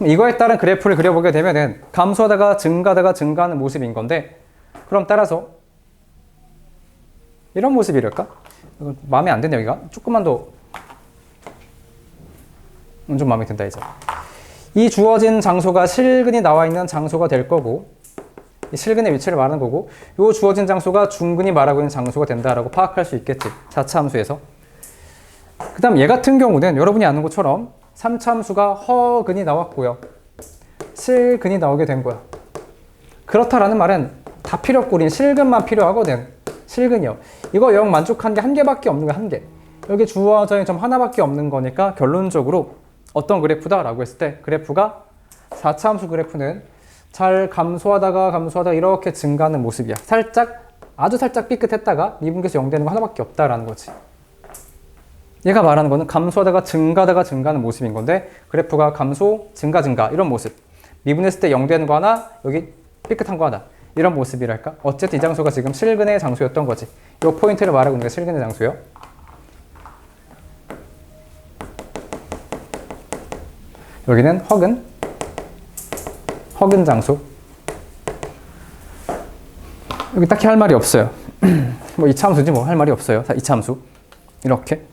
이거에 따른 그래프를 그려보게 되면은 감소하다가 증가하다가 증가하는 모습인 건데 그럼 따라서 이런 모습이랄까? 마음에 안 드네 여기가. 조금만 더 좀 마음에 든다 이제. 이 주어진 장소가 실근이 나와 있는 장소가 될 거고 이 실근의 위치를 말하는 거고 이 주어진 장소가 중근이 말하고 있는 장소가 된다라고 파악할 수 있겠지. 4차 함수에서. 그 다음 얘 같은 경우는 여러분이 아는 것처럼 3차 함수가 허근이 나왔고요. 실근이 나오게 된 거야. 그렇다라는 말은 다 필요 없고 우린 실근만 필요하거든. 실근이요. 이거 영 만족한 게 1개밖에 없는 거야. 1개. 여기 주어져 있는 점 하나밖에 없는 거니까 결론적으로 어떤 그래프다 라고 했을 때 그래프가 4차 함수 그래프는 잘 감소하다가 이렇게 증가하는 모습이야. 아주 살짝 삐끗했다가 미분계수 0 되는 거 하나밖에 없다라는 거지. 얘가 말하는 거는 감소하다가 증가하는 모습인 건데 그래프가 감소, 증가 이런 모습. 미분했을 때 0 되는 거 하나, 여기 삐끗한 거 하나. 이런 모습이랄까? 어쨌든 이 장소가 지금 실근의 장소였던 거지. 이 포인트를 말하고 있는 게 실근의 장소예요. 여기는 허근 장소. 여기 딱히 할 말이 없어요. 뭐 2차 함수지 뭐 할 말이 없어요. 2차 함수. 이렇게.